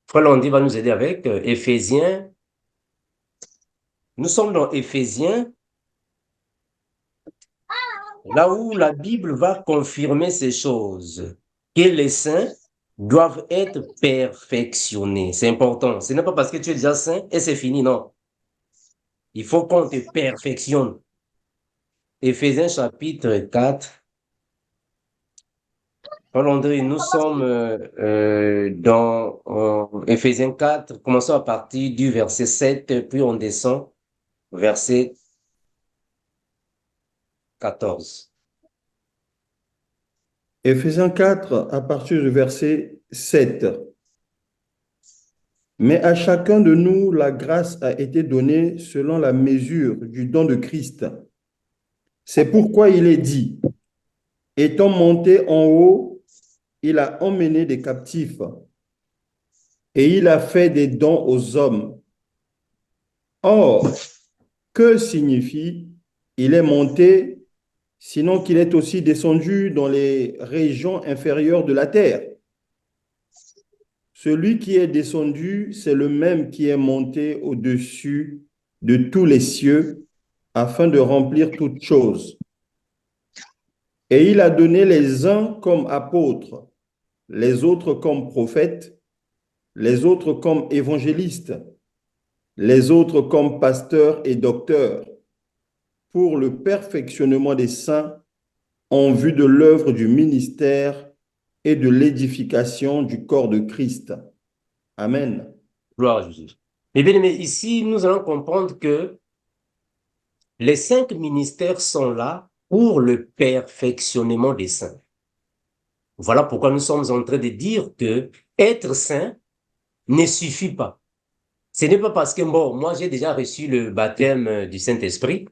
Frère Landy va nous aider avec Éphésiens. Nous sommes dans Éphésiens, là où la Bible va confirmer ces choses, que les saints doivent être perfectionnés. C'est important. Ce n'est pas parce que tu es déjà saint et c'est fini, non. Il faut qu'on te perfectionne. Éphésiens chapitre 4. Paul André, nous sommes dans Éphésiens 4, commençons à partir du verset 7, puis on descend au verset 14. Éphésiens 4, à partir du verset 7. Mais à chacun de nous, la grâce a été donnée selon la mesure du don de Christ. C'est pourquoi il est dit, étant monté en haut, il a emmené des captifs et il a fait des dons aux hommes. Or, que signifie il est monté sinon qu'il est aussi descendu dans les régions inférieures de la terre. Celui qui est descendu, c'est le même qui est monté au-dessus de tous les cieux afin de remplir toutes choses. Et il a donné les uns comme apôtres, les autres comme prophètes, les autres comme évangélistes, les autres comme pasteurs et docteurs, pour le perfectionnement des saints en vue de l'œuvre du ministère et de l'édification du corps de Christ. Amen. Gloire à Jésus. Mais bien aimé, ici, nous allons comprendre que les 5 ministères sont là pour le perfectionnement des saints. Voilà pourquoi nous sommes en train de dire que être saint ne suffit pas. Ce n'est pas parce que, bon, moi j'ai déjà reçu le baptême du Saint-Esprit.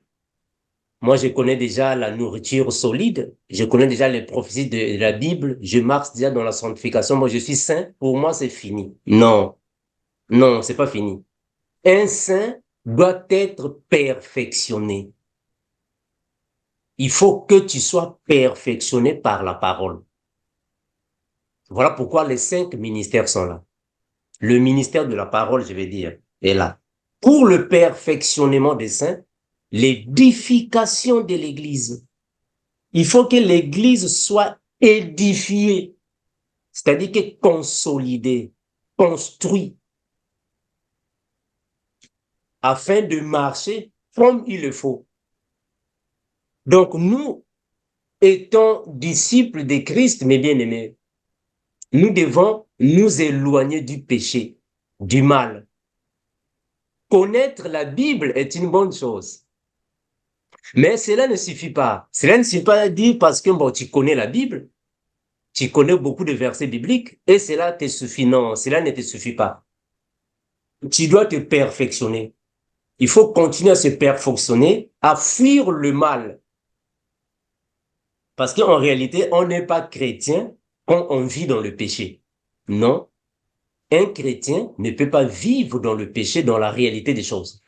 Moi, je connais déjà la nourriture solide. Je connais déjà les prophéties de la Bible. Je marche déjà dans la sanctification. Moi, je suis saint. Pour moi, c'est fini. Non, non, c'est pas fini. Un saint doit être perfectionné. Il faut que tu sois perfectionné par la parole. Voilà pourquoi les 5 ministères sont là. Le ministère de la parole, je vais dire, est là. Pour le perfectionnement des saints, l'édification de l'Église. Il faut que l'Église soit édifiée, c'est-à-dire que consolidée, construite, afin de marcher comme il le faut. Donc nous, étant disciples de Christ, mes bien-aimés, nous devons nous éloigner du péché, du mal. Connaître la Bible est une bonne chose. Mais cela ne suffit pas. Cela ne suffit pas à dire parce que bon, tu connais la Bible, tu connais beaucoup de versets bibliques et cela te suffit. Non, cela ne te suffit pas. Tu dois te perfectionner. Il faut continuer à se perfectionner, à fuir le mal. Parce qu'en réalité, on n'est pas chrétien quand on vit dans le péché. Non, un chrétien ne peut pas vivre dans le péché, dans la réalité des choses.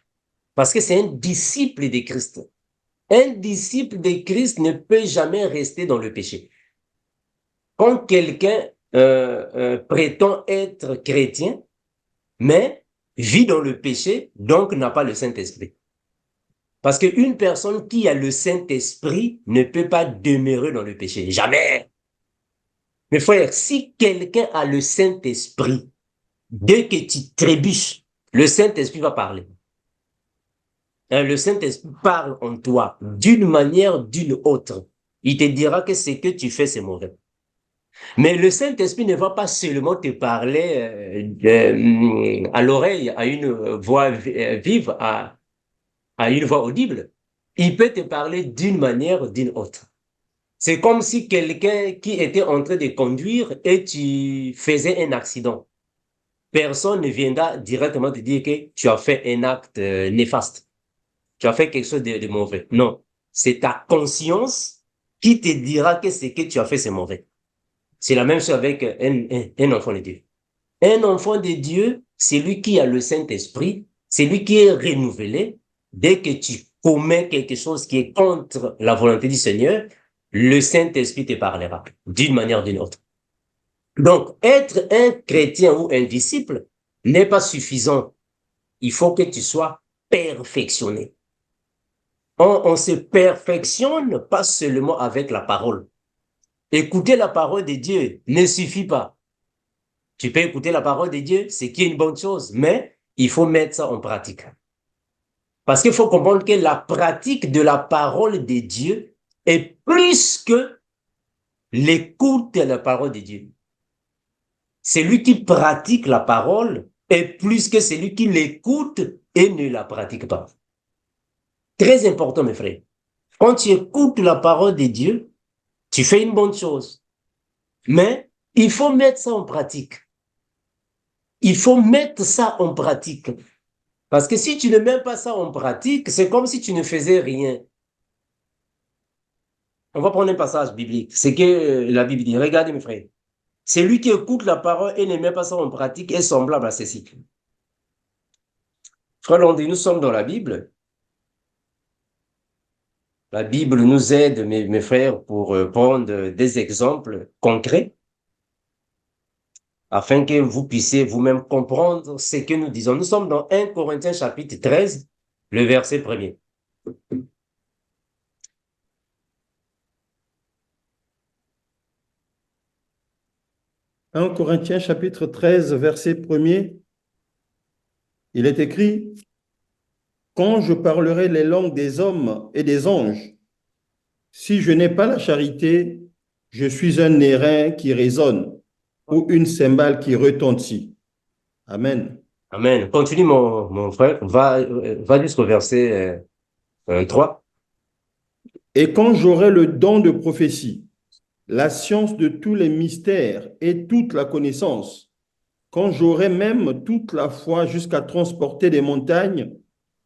Parce que c'est un disciple de Christ. Un disciple de Christ ne peut jamais rester dans le péché. Quand quelqu'un prétend être chrétien, mais vit dans le péché, donc n'a pas le Saint-Esprit. Parce qu'une personne qui a le Saint-Esprit ne peut pas demeurer dans le péché. Jamais. Mes frères, si quelqu'un a le Saint-Esprit, dès que tu trébuches, le Saint-Esprit va parler. Le Saint-Esprit parle en toi d'une manière, d'une autre. Il te dira que ce que tu fais, c'est mauvais. Mais le Saint-Esprit ne va pas seulement te parler à l'oreille, à une voix vive, à une voix audible. Il peut te parler d'une manière, d'une autre. C'est comme si quelqu'un qui était en train de conduire et tu faisais un accident. Personne ne viendra directement te dire que tu as fait un acte néfaste. Tu as fait quelque chose de mauvais. Non. C'est ta conscience qui te dira que ce que tu as fait, c'est mauvais. C'est la même chose avec un enfant de Dieu. Un enfant de Dieu, c'est lui qui a le Saint-Esprit, c'est lui qui est renouvelé. Dès que tu commets quelque chose qui est contre la volonté du Seigneur, le Saint-Esprit te parlera d'une manière ou d'une autre. Donc, être un chrétien ou un disciple n'est pas suffisant. Il faut que tu sois perfectionné. On se perfectionne pas seulement avec la parole. Écouter la parole de Dieu ne suffit pas. Tu peux écouter la parole de Dieu, ce qui est une bonne chose, mais il faut mettre ça en pratique. Parce qu'il faut comprendre que la pratique de la parole de Dieu est plus que l'écoute de la parole de Dieu. Celui qui pratique la parole est plus que celui qui l'écoute et ne la pratique pas. Très important, mes frères. Quand tu écoutes la parole de Dieu, tu fais une bonne chose. Mais il faut mettre ça en pratique. Il faut mettre ça en pratique. Parce que si tu ne mets pas ça en pratique, c'est comme si tu ne faisais rien. On va prendre un passage biblique. C'est que la Bible dit. Regardez, mes frères. Celui qui écoute la parole et ne met pas ça en pratique est semblable à ceci. Frère Landry, nous sommes dans la Bible. La Bible nous aide, mes frères, pour prendre des exemples concrets afin que vous puissiez vous-même comprendre ce que nous disons. Nous sommes dans 1 Corinthiens chapitre 13, le verset 1er. 1 Corinthiens chapitre 13, verset 1er, il est écrit, « Quand je parlerai les langues des hommes et des anges, si je n'ai pas la charité, je suis un airain qui résonne ou une cymbale qui retentit. » Amen. Amen. Continue, mon frère. Va jusqu'au verset 3. « Et quand j'aurai le don de prophétie, la science de tous les mystères et toute la connaissance, quand j'aurai même toute la foi jusqu'à transporter des montagnes,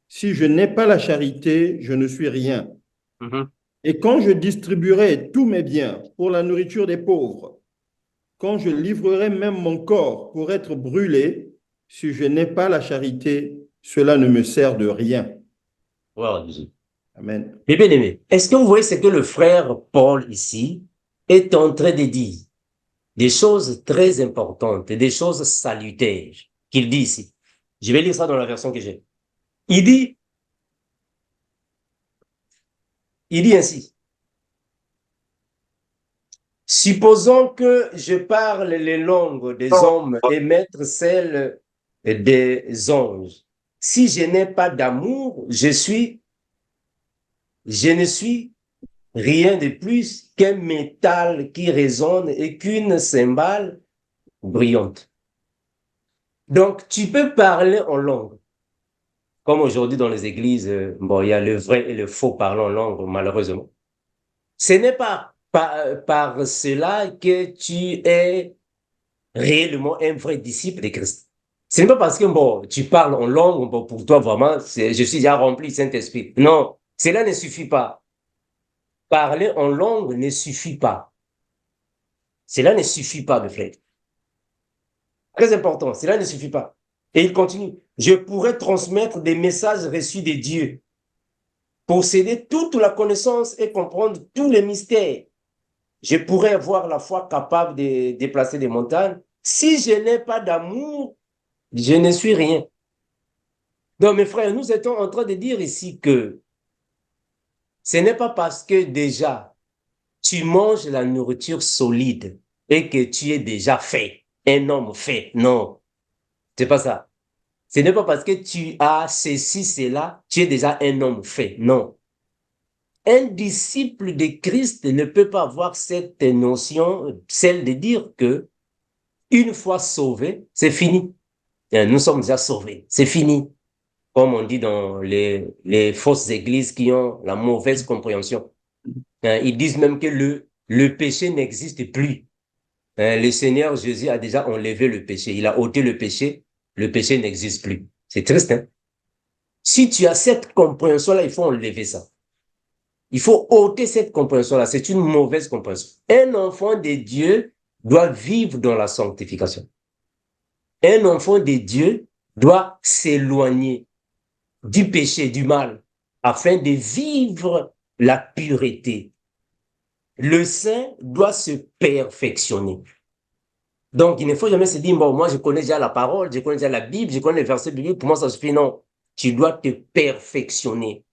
si je n'ai pas la charité, je ne suis rien. Et quand je distribuerai tous mes biens pour la nourriture des pauvres, quand je livrerai même mon corps pour être brûlé, si je n'ai pas la charité, cela ne me sert de rien. Wow. Amen. Mais bien aimé, est-ce que vous voyez ce que le frère Paul ici est en train de dire? Des choses très importantes et des choses salutaires qu'il dit ici. Je vais lire ça dans la version que j'ai. Il dit ainsi. Supposons que je parle les langues des hommes et mettre celles des anges. Si je n'ai pas d'amour, je ne suis rien de plus qu'un métal qui résonne et qu'une cymbale brillante. Donc, tu peux parler en langue. Comme aujourd'hui dans les églises, bon, il y a le vrai et le faux parlant en langue, malheureusement. Ce n'est pas par cela que tu es réellement un vrai disciple de Christ. Ce n'est pas parce que bon, tu parles en langue, bon, pour toi vraiment, je suis déjà rempli Saint-Esprit. Non, cela ne suffit pas. Parler en langue ne suffit pas. Cela ne suffit pas, mes frères. Très important, cela ne suffit pas. Et il continue. Je pourrais transmettre des messages reçus de Dieu, posséder toute la connaissance et comprendre tous les mystères. Je pourrais avoir la foi capable de déplacer des montagnes. Si je n'ai pas d'amour, je ne suis rien. Donc, mes frères, nous étions en train de dire ici que ce n'est pas parce que déjà tu manges la nourriture solide et que tu es déjà fait, un homme fait. Non, c'est pas ça. Ce n'est pas parce que tu as ceci, cela, tu es déjà un homme fait. Non. Un disciple de Christ ne peut pas avoir cette notion, celle de dire que une fois sauvé, c'est fini. Nous sommes déjà sauvés, c'est fini. Comme on dit dans les fausses églises qui ont la mauvaise compréhension. Ils disent même que le péché n'existe plus. Le Seigneur Jésus a déjà enlevé le péché. Il a ôté le péché n'existe plus. C'est triste, hein? Si tu as cette compréhension-là, il faut enlever ça. Il faut ôter cette compréhension-là. C'est une mauvaise compréhension. Un enfant de Dieu doit vivre dans la sanctification. Un enfant de Dieu doit s'éloigner du péché, du mal, afin de vivre la pureté. Le saint doit se perfectionner. Donc, il ne faut jamais se dire, bon, moi, je connais déjà la parole, je connais déjà la Bible, je connais les versets bibliques, pour moi, ça suffit. Non, tu dois te perfectionner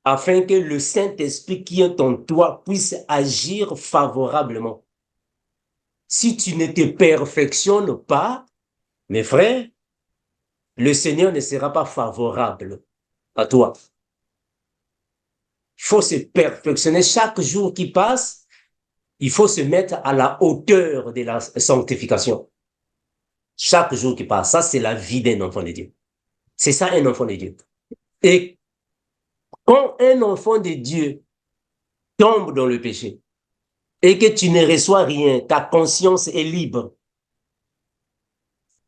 afin que le Saint-Esprit qui est en toi puisse agir favorablement. Si tu ne te perfectionnes pas, mes frères, le Seigneur ne sera pas favorable à toi. Il faut se perfectionner chaque jour qui passe. Il faut se mettre à la hauteur de la sanctification. Chaque jour qui passe, ça c'est la vie d'un enfant de Dieu. C'est ça un enfant de Dieu. Et quand un enfant de Dieu tombe dans le péché et que tu ne reçois rien, ta conscience est libre.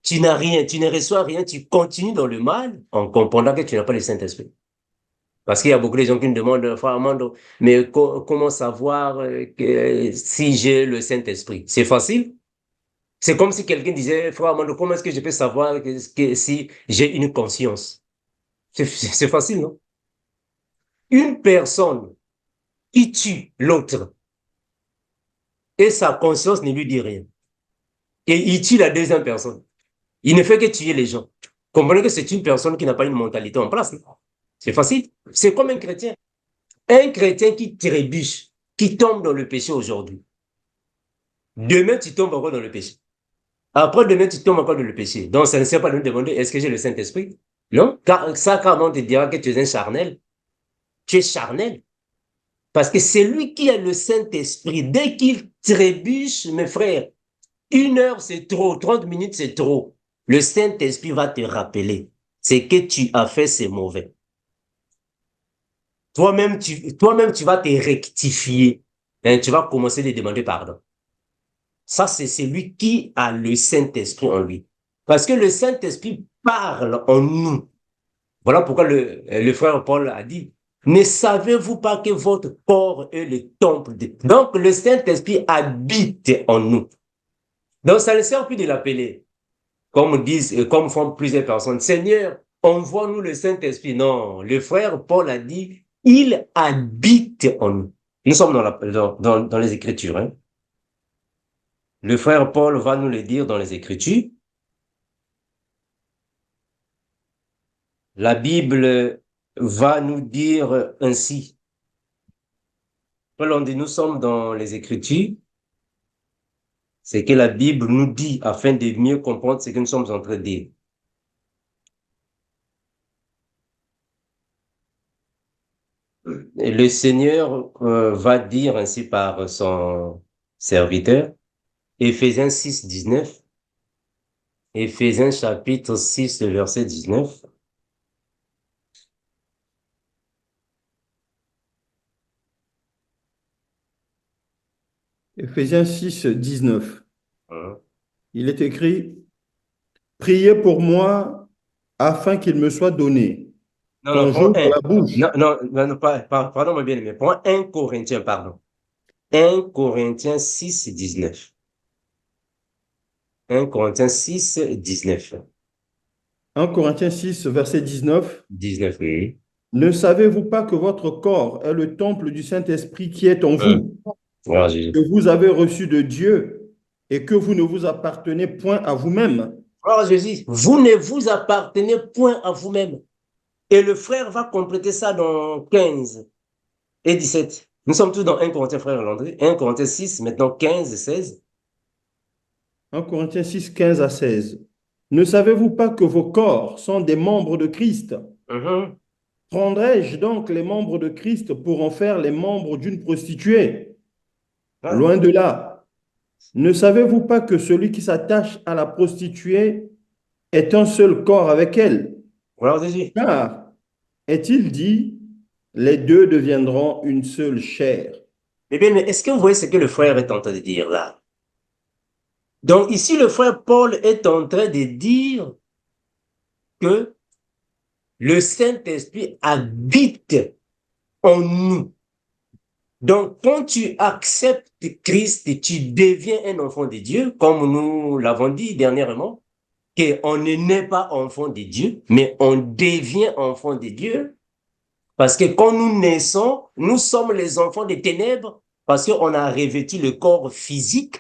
Tu n'as rien, tu ne reçois rien, tu continues dans le mal en comprenant que tu n'as pas le Saint-Esprit. Parce qu'il y a beaucoup de gens qui me demandent, Frère Armando, mais comment savoir si j'ai le Saint-Esprit? C'est facile. C'est comme si quelqu'un disait, Frère Armando, comment est-ce que je peux savoir si j'ai une conscience? C'est facile, non? une personne qui tue l'autre et sa conscience ne lui dit rien, et il tue la deuxième personne, il ne fait que tuer les gens. Comprenez que c'est une personne qui n'a pas une mentalité en place. C'est facile. C'est comme un chrétien. Un chrétien qui trébuche, qui tombe dans le péché aujourd'hui. Demain, tu tombes encore dans le péché. Après, demain, tu tombes encore dans le péché. Donc, ça ne sert pas de nous demander, est-ce que j'ai le Saint-Esprit? Non, car on te dira que tu es un charnel. Tu es charnel. Parce que c'est lui qui a le Saint-Esprit. Dès qu'il trébuche, mes frères, 1 heure, c'est trop. 30 minutes, c'est trop. Le Saint-Esprit va te rappeler. Ce que tu as fait, c'est mauvais. Toi-même, tu vas te rectifier. Hein, tu vas commencer à demander pardon. Ça, c'est celui qui a le Saint-Esprit en lui. Parce que le Saint-Esprit parle en nous. Voilà pourquoi le frère Paul a dit, ne savez-vous pas que votre corps est le temple de... Donc, le Saint-Esprit habite en nous. Donc, ça ne sert plus de l'appeler, comme font plusieurs personnes. Seigneur, envoie-nous le Saint-Esprit. Non, le frère Paul a dit, il habite en nous. Nous sommes dans les Écritures. Hein. Le frère Paul va nous le dire dans les Écritures. La Bible va nous dire ainsi. Quand on dit nous sommes dans les Écritures, c'est que la Bible nous dit afin de mieux comprendre ce que nous sommes en train de dire. Et le Seigneur va dire ainsi par son serviteur, Éphésiens 6, 19, Éphésiens chapitre 6, verset 19. Éphésiens 6, 19. Hein? Il est écrit, priez pour moi afin qu'il me soit donné, Non, non, quand prends j'ouvre un. la bouche. Non, non, non, non, pardon, mon bien-aimé. Prends 1 Corinthiens, pardon. 1 Corinthiens 6, 19. 1 Corinthiens 6, 19. 1 Corinthiens 6, verset 19. 19, oui. Ne savez-vous pas que votre corps est le temple du Saint-Esprit qui est en vous, Voilà, Jésus. que vous avez reçu de Dieu et que vous ne vous appartenez point à vous-même? Voilà, Jésus. Vous ne vous appartenez point à vous-même. Et le frère va compléter ça dans 15 et 17. Nous sommes tous dans 1 Corinthiens, frère Landry. 1 Corinthiens 6, maintenant 15 et 16. 1 Corinthiens 6, 15 à 16. Ne savez-vous pas que vos corps sont des membres de Christ? Mhm. Prendrais-je donc les membres de Christ pour en faire les membres d'une prostituée? Ah, Loin de là. Ne savez-vous pas que celui qui s'attache à la prostituée est un seul corps avec elle? voilà, Jésus. Car, est-il dit, les deux deviendront une seule chair. Mais bien, mais est-ce que vous voyez ce que le frère est en train de dire là? Donc ici, le frère Paul est en train de dire que le Saint-Esprit habite en nous. Donc, quand tu acceptes Christ, tu deviens un enfant de Dieu, comme nous l'avons dit dernièrement, qu'on ne naît pas enfant de Dieu, mais on devient enfant de Dieu. Parce que quand nous naissons, nous sommes les enfants des ténèbres, parce qu'on a revêtu le corps physique,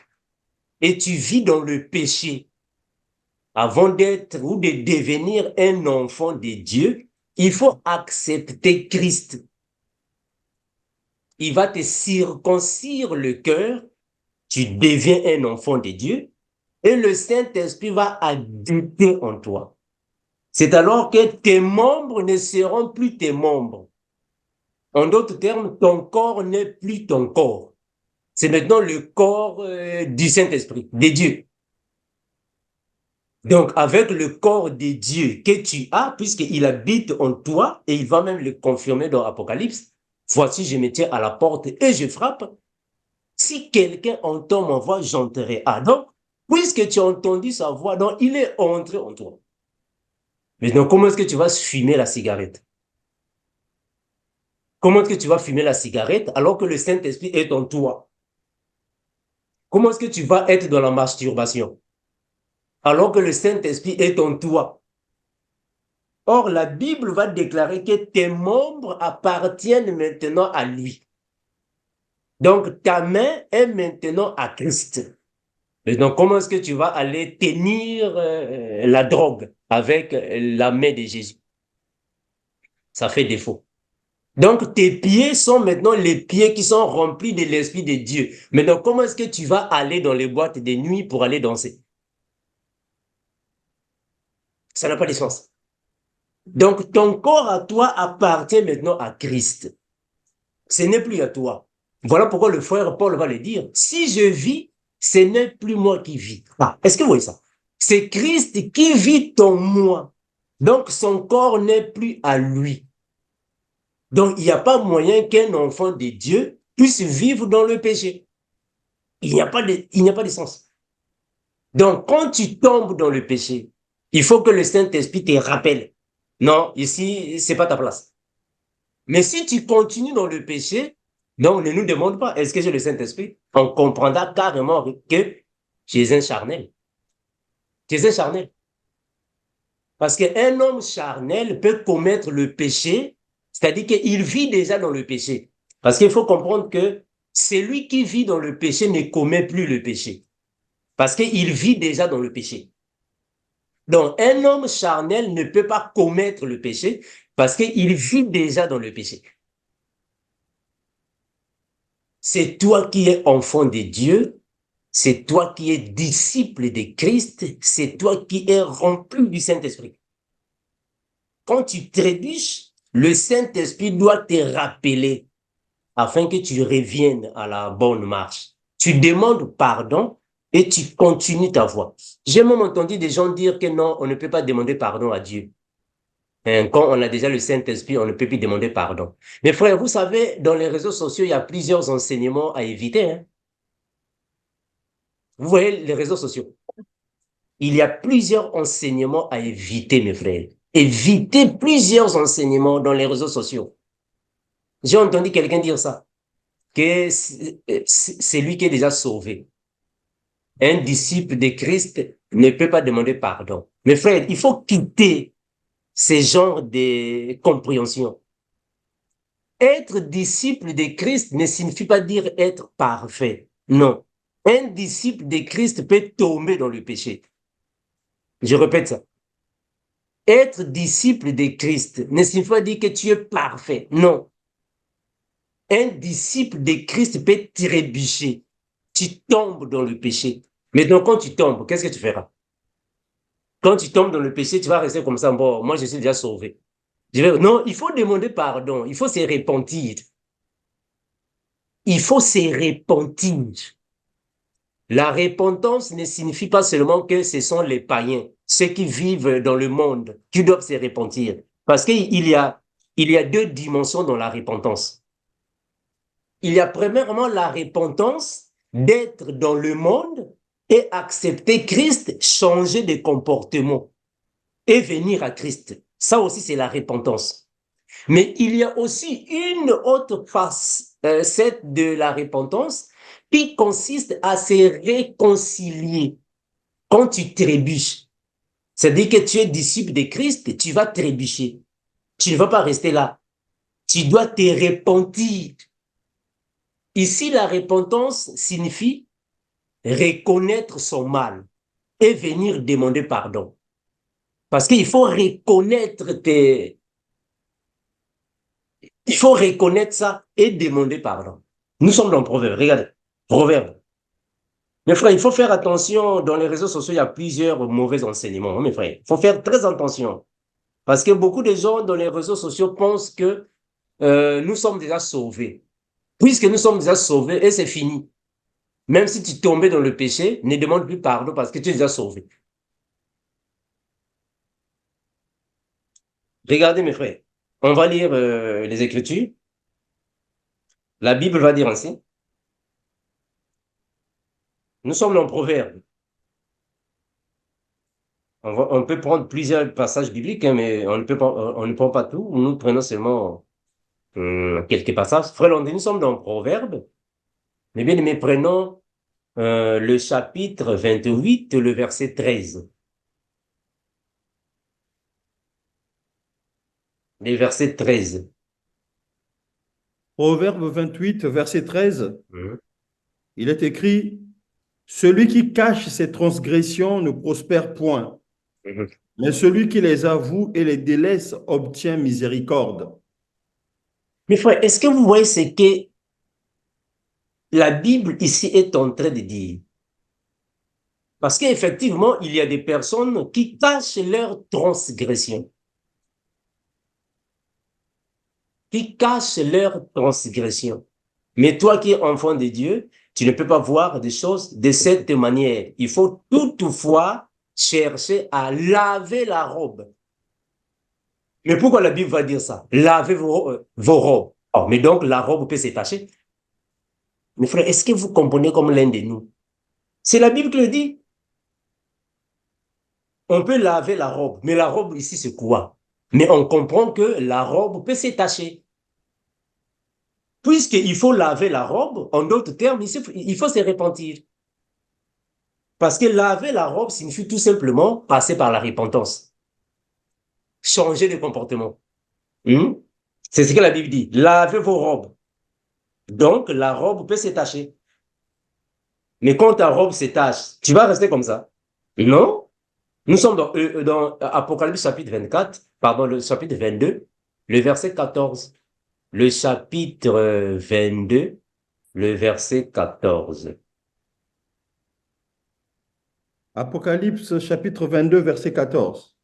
et tu vis dans le péché. Avant d'être ou de devenir un enfant de Dieu, il faut accepter Christ. Il va te circoncire le cœur, tu deviens un enfant de Dieu, et le Saint-Esprit va habiter en toi. C'est alors que tes membres ne seront plus tes membres. En d'autres termes, ton corps n'est plus ton corps. C'est maintenant le corps du Saint-Esprit, de Dieu. Donc, avec le corps de Dieu que tu as, puisqu'il habite en toi, et il va même le confirmer dans Apocalypse, voici, je me tiens à la porte et je frappe. Si quelqu'un entend ma voix, j'entrerai. Ah, donc, puisque tu as entendu sa voix, donc il est entré en toi. Mais donc, comment est-ce que tu vas fumer la cigarette? Comment est-ce que tu vas fumer la cigarette alors que le Saint-Esprit est en toi? Comment est-ce que tu vas être dans la masturbation alors que le Saint-Esprit est en toi? Or, la Bible va déclarer que tes membres appartiennent maintenant à lui. Donc, ta main est maintenant à Christ. Et donc, comment est-ce que tu vas aller tenir la drogue avec la main de Jésus? Ça fait défaut. Donc, tes pieds sont maintenant les pieds qui sont remplis de l'Esprit de Dieu. Maintenant, comment est-ce que tu vas aller dans les boîtes de nuit pour aller danser? Ça n'a pas de sens. Donc, ton corps à toi appartient maintenant à Christ. Ce n'est plus à toi. Voilà pourquoi le frère Paul va le dire. Si je vis, ce n'est plus moi qui vis. Ah, est-ce que vous voyez ça? C'est Christ qui vit en moi. Donc, son corps n'est plus à lui. Donc, il n'y a pas moyen qu'un enfant de Dieu puisse vivre dans le péché. Il n'y a pas de sens. Donc, quand tu tombes dans le péché, il faut que le Saint-Esprit te rappelle. Non, ici, c'est pas ta place. Mais si tu continues dans le péché, donc ne nous demande pas, est-ce que j'ai le Saint-Esprit? On comprendra carrément que tu es un charnel. Tu es un charnel. Parce qu'un homme charnel peut commettre le péché, c'est-à-dire qu'il vit déjà dans le péché. Parce qu'il faut comprendre que celui qui vit dans le péché ne commet plus le péché. Parce qu'il vit déjà dans le péché. Donc, un homme charnel ne peut pas commettre le péché parce qu'il vit déjà dans le péché. C'est toi qui es enfant de Dieu, c'est toi qui es disciple de Christ, c'est toi qui es rempli du Saint-Esprit. Quand tu trébuches, le Saint-Esprit doit te rappeler afin que tu reviennes à la bonne marche. Tu demandes pardon et tu continues ta voie. J'ai même entendu des gens dire que non, on ne peut pas demander pardon à Dieu. Quand on a déjà le Saint-Esprit, on ne peut plus demander pardon. Mais frère, vous savez, dans les réseaux sociaux, il y a plusieurs enseignements à éviter. Hein? Vous voyez les réseaux sociaux. Il y a plusieurs enseignements à éviter, mes frères. Évitez plusieurs enseignements dans les réseaux sociaux. J'ai entendu quelqu'un dire ça, que c'est lui qui est déjà sauvé. Un disciple de Christ ne peut pas demander pardon. Mes frères, il faut quitter ce genre de compréhension. Être disciple de Christ ne signifie pas dire être parfait. Non. Un disciple de Christ peut tomber dans le péché. Je répète ça. Être disciple de Christ ne signifie pas dire que tu es parfait. Non. Un disciple de Christ peut trébucher. Tu tombes dans le péché. Maintenant, quand tu tombes, qu'est-ce que tu feras? Quand tu tombes dans le péché, tu vas rester comme ça. Bon, moi, je suis déjà sauvé. Non, il faut demander pardon. Il faut se repentir. Il faut se repentir. La repentance ne signifie pas seulement que ce sont les païens, ceux qui vivent dans le monde, qui doivent se repentir. Parce qu'il y a deux dimensions dans la repentance. Il y a premièrement la repentance d'être dans le monde et accepter Christ, changer de comportement et venir à Christ. Ça aussi, c'est la repentance. Mais il y a aussi une autre facette de la repentance qui consiste à se réconcilier quand tu trébuches. C'est-à-dire que tu es disciple de Christ, tu vas trébucher. Tu ne vas pas rester là. Tu dois te repentir. Ici, la repentance signifie reconnaître son mal et venir demander pardon. Parce qu'il faut reconnaître il faut reconnaître ça et demander pardon. Nous sommes dans le Proverbe. Regardez, Proverbe. Mes frères, il faut faire attention. Dans les réseaux sociaux, il y a plusieurs mauvais enseignements. Mes frères, il faut faire très attention. Parce que beaucoup de gens dans les réseaux sociaux pensent que nous sommes déjà sauvés. Puisque nous sommes déjà sauvés et c'est fini. Même si tu tombais dans le péché, ne demande plus pardon parce que tu es déjà sauvé. Regardez mes frères, on va lire les Écritures. La Bible va dire ainsi. Nous sommes dans le Proverbe. On peut prendre plusieurs passages bibliques, hein, mais on ne prend pas tout. Nous prenons seulement quelques passages. Frère Landry, nous sommes dans le Proverbe. Mais bien, mais prenons le chapitre 28, le verset 13. Et verset 13. Proverbe 28, verset 13, Mhm. il est écrit, celui qui cache ses transgressions ne prospère point, Mhm. mais celui qui les avoue et les délaisse obtient miséricorde. Mes frères, est-ce que vous voyez ce que la Bible ici est en train de dire? Parce qu'effectivement, il y a des personnes qui cachent leurs transgressions. Qui cachent leurs transgressions. Mais toi qui es enfant de Dieu, tu ne peux pas voir des choses de cette manière. Il faut toutefois chercher à laver la robe. Mais pourquoi la Bible va dire ça? Lavez vos robes. Oh, mais donc la robe peut s'étacher. Mes frères, est-ce que vous comprenez comme l'un de nous? C'est la Bible qui le dit. On peut laver la robe, mais la robe ici, c'est quoi? Mais on comprend que la robe peut s'étacher. Puisqu'il faut laver la robe, en d'autres termes, il faut se repentir. Parce que laver la robe signifie tout simplement passer par la repentance, changer de comportement. Hmm? C'est ce que la Bible dit. Lavez vos robes. Donc, la robe peut s'étacher. Mais quand ta robe s'étache, tu vas rester comme ça? Non. Nous sommes dans Apocalypse chapitre 24, pardon, le chapitre 22, le verset 14. Le chapitre 22, le verset 14. Apocalypse chapitre 22, verset 14.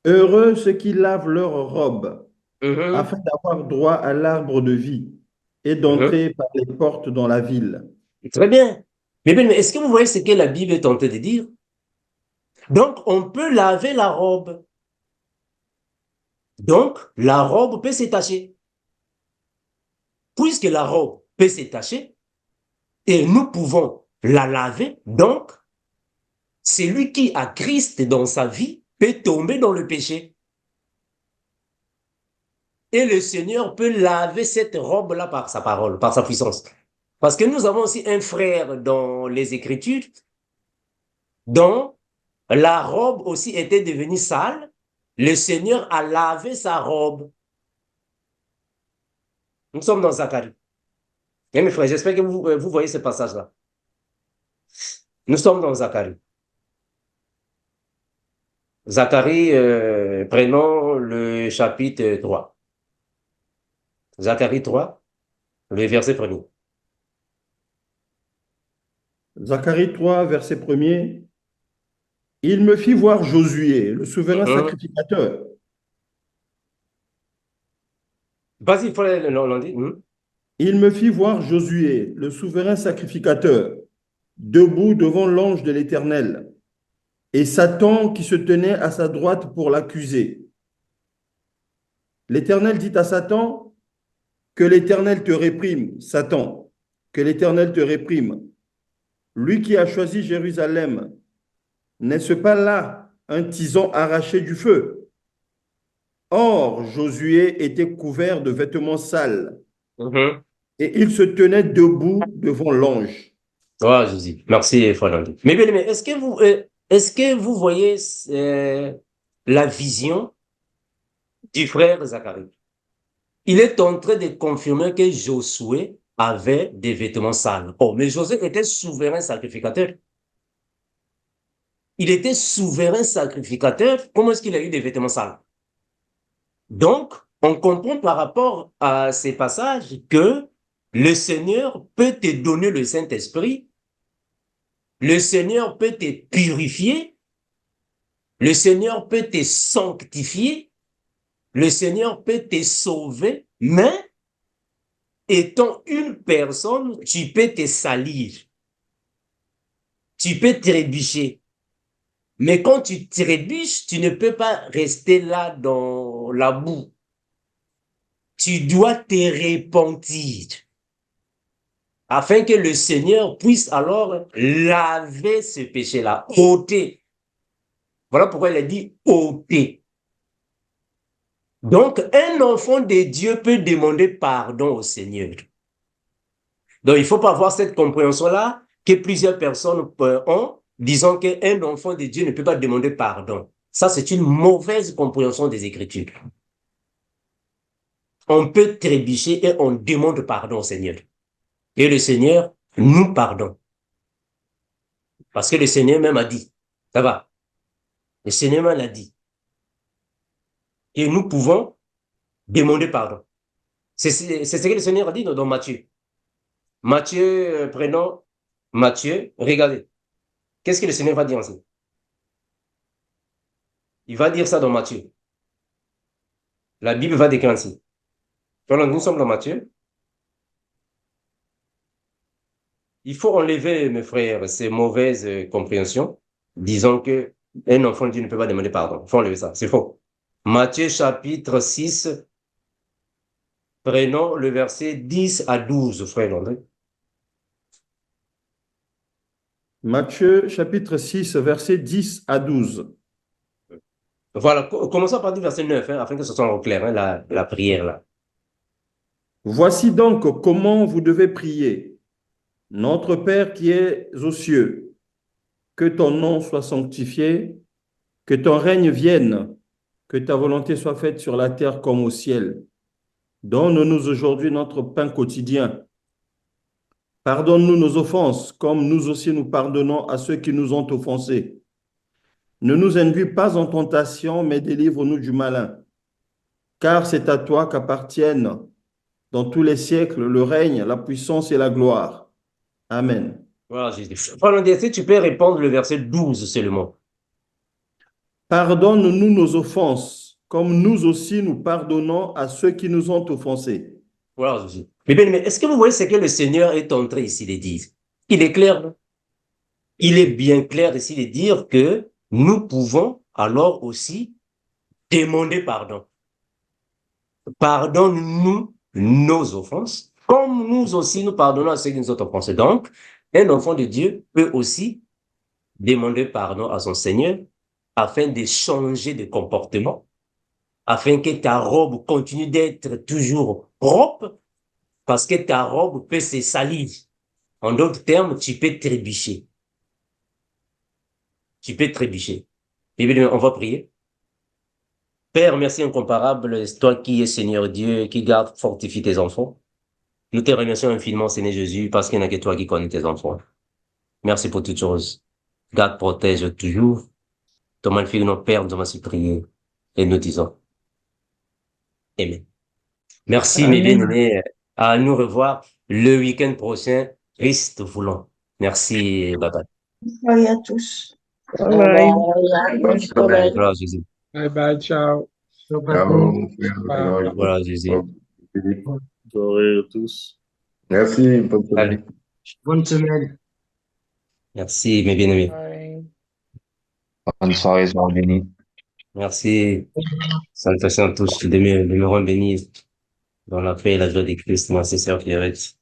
Heureux ceux qui lavent leurs robes, Mhm, afin d'avoir droit à l'arbre de vie et mhm. d'entrer par les portes dans la ville. Très bien. Mais bien, est-ce que vous voyez ce que la Bible est tentée de dire? Donc, on peut laver la robe. Donc, la robe peut s'étacher. Puisque la robe peut s'étacher et nous pouvons la laver, donc, celui qui a Christ dans sa vie peut tomber dans le péché. Et le Seigneur peut laver cette robe-là par sa parole, par sa puissance. Parce que nous avons aussi un frère dans les Écritures dont la robe aussi était devenue sale. Le Seigneur a lavé sa robe. Nous sommes dans Zacharie. Et mes frères, j'espère que vous voyez ce passage-là. Nous sommes dans Zacharie. Zacharie, prenons le chapitre 3. Zacharie 3, le verset 1er. Zacharie 3, verset 1er. Il me fit voir Josué, le souverain Mhm. sacrificateur. Vas-y, il faut le dire. Mhm. Il me fit voir Josué, le souverain sacrificateur, debout devant l'ange de l'Éternel, et Satan qui se tenait à sa droite pour l'accuser. L'Éternel dit à Satan, que l'Éternel te réprime, Satan, que l'Éternel te réprime. Lui qui a choisi Jérusalem, n'est-ce pas là un tison arraché du feu? Or, Josué était couvert de vêtements sales, Mhm. et il se tenait debout devant l'ange. Oh, Jésus. Merci, frère. Mais bien, mais est-ce que vous voyez la vision du frère Zacharie? Il est en train de confirmer que Josué avait des vêtements sales. Oh, mais Josué était souverain sacrificateur. Il était souverain sacrificateur. Comment est-ce qu'il a eu des vêtements sales? Donc, on comprend par rapport à ces passages que le Seigneur peut te donner le Saint-Esprit, le Seigneur peut te purifier, le Seigneur peut te sanctifier, le Seigneur peut te sauver, mais étant une personne, tu peux te salir, tu peux trébucher. Mais quand tu trébuches, tu ne peux pas rester là dans la boue. Tu dois te repentir afin que le Seigneur puisse alors laver ce péché-là, ôter. Voilà pourquoi il a dit ôter. Donc, un enfant de Dieu peut demander pardon au Seigneur. Donc, il ne faut pas avoir cette compréhension-là que plusieurs personnes ont, disant qu'un enfant de Dieu ne peut pas demander pardon. Ça, c'est une mauvaise compréhension des Écritures. on peut trébucher et on demande pardon au Seigneur. Et le Seigneur nous pardonne. Parce que le Seigneur même a dit, ça va, le Seigneur même l'a dit. Et nous pouvons demander pardon. C'est ce que le Seigneur a dit dans Matthieu. Matthieu, prenons Matthieu, regardez. Qu'est-ce que le Seigneur va dire ainsi? Il va dire ça dans Matthieu. La Bible va décrire ainsi. Voilà, nous sommes dans Matthieu. Il faut enlever, mes frères, ces mauvaises compréhensions, disant que un enfant de Dieu ne peut pas demander pardon. Il faut enlever ça, c'est faux. Matthieu chapitre 6, prenons le verset 10 à 12, frère André. Matthieu chapitre 6, verset 10 à 12. Voilà, commençons par du verset 9, afin que ce soit clair, la prière là. Voici donc comment vous devez prier. Notre Père qui es aux cieux, que ton nom soit sanctifié, que ton règne vienne, que ta volonté soit faite sur la terre comme au ciel. Donne-nous aujourd'hui notre pain quotidien. Pardonne-nous nos offenses, comme nous aussi nous pardonnons à ceux qui nous ont offensés. Ne nous induis pas en tentation, mais délivre-nous du malin. Car c'est à toi qu'appartiennent dans tous les siècles le règne, la puissance et la gloire. Amen. Voilà, Jésus. Frère André, si tu peux répondre le verset 12 seulement. Pardonne-nous nos offenses, comme nous aussi nous pardonnons à ceux qui nous ont offensés. Voilà, Jésus. Mais bien, est-ce que vous voyez ce que le Seigneur est en train ici de dire? Il est clair, non? Il est bien clair ici de dire que nous pouvons alors aussi demander pardon. Pardonne-nous nos offenses, comme nous aussi nous pardonnons à ceux qui nous ont offensés. Donc, un enfant de Dieu peut aussi demander pardon à son Seigneur afin de changer de comportement, afin que ta robe continue d'être toujours propre, parce que ta robe peut se salir. En d'autres termes, tu peux trébucher. Tu peux trébucher. Et bien, on va prier. Père, merci incomparable, c'est toi qui es Seigneur Dieu, qui garde, fortifie tes enfants. Nous te remercions infiniment, Seigneur Jésus, parce qu'il n'y a que toi qui connais tes enfants. Merci pour toutes choses. Garde, protège toujours. Ton magnifique nom, Père, nous avons prier et nous disons Amen. Merci, mes bien-aimés. À nous revoir le week-end prochain, Christ voulant. Merci, bye bye. Bye à tous. Bye bye. Voilà, Jésus. Bye bye, ciao. Voilà, Jésus. Bonne soirée à tous. Merci, bonne semaine. Allez. Bonne semaine. Merci, mes bien-aimés. Bye. Bonne soirée, soirée bénie. Merci. Salutations à tous. Demeurons bénis dans la paix et la joie de Christ. Merci, sœur Pierrette.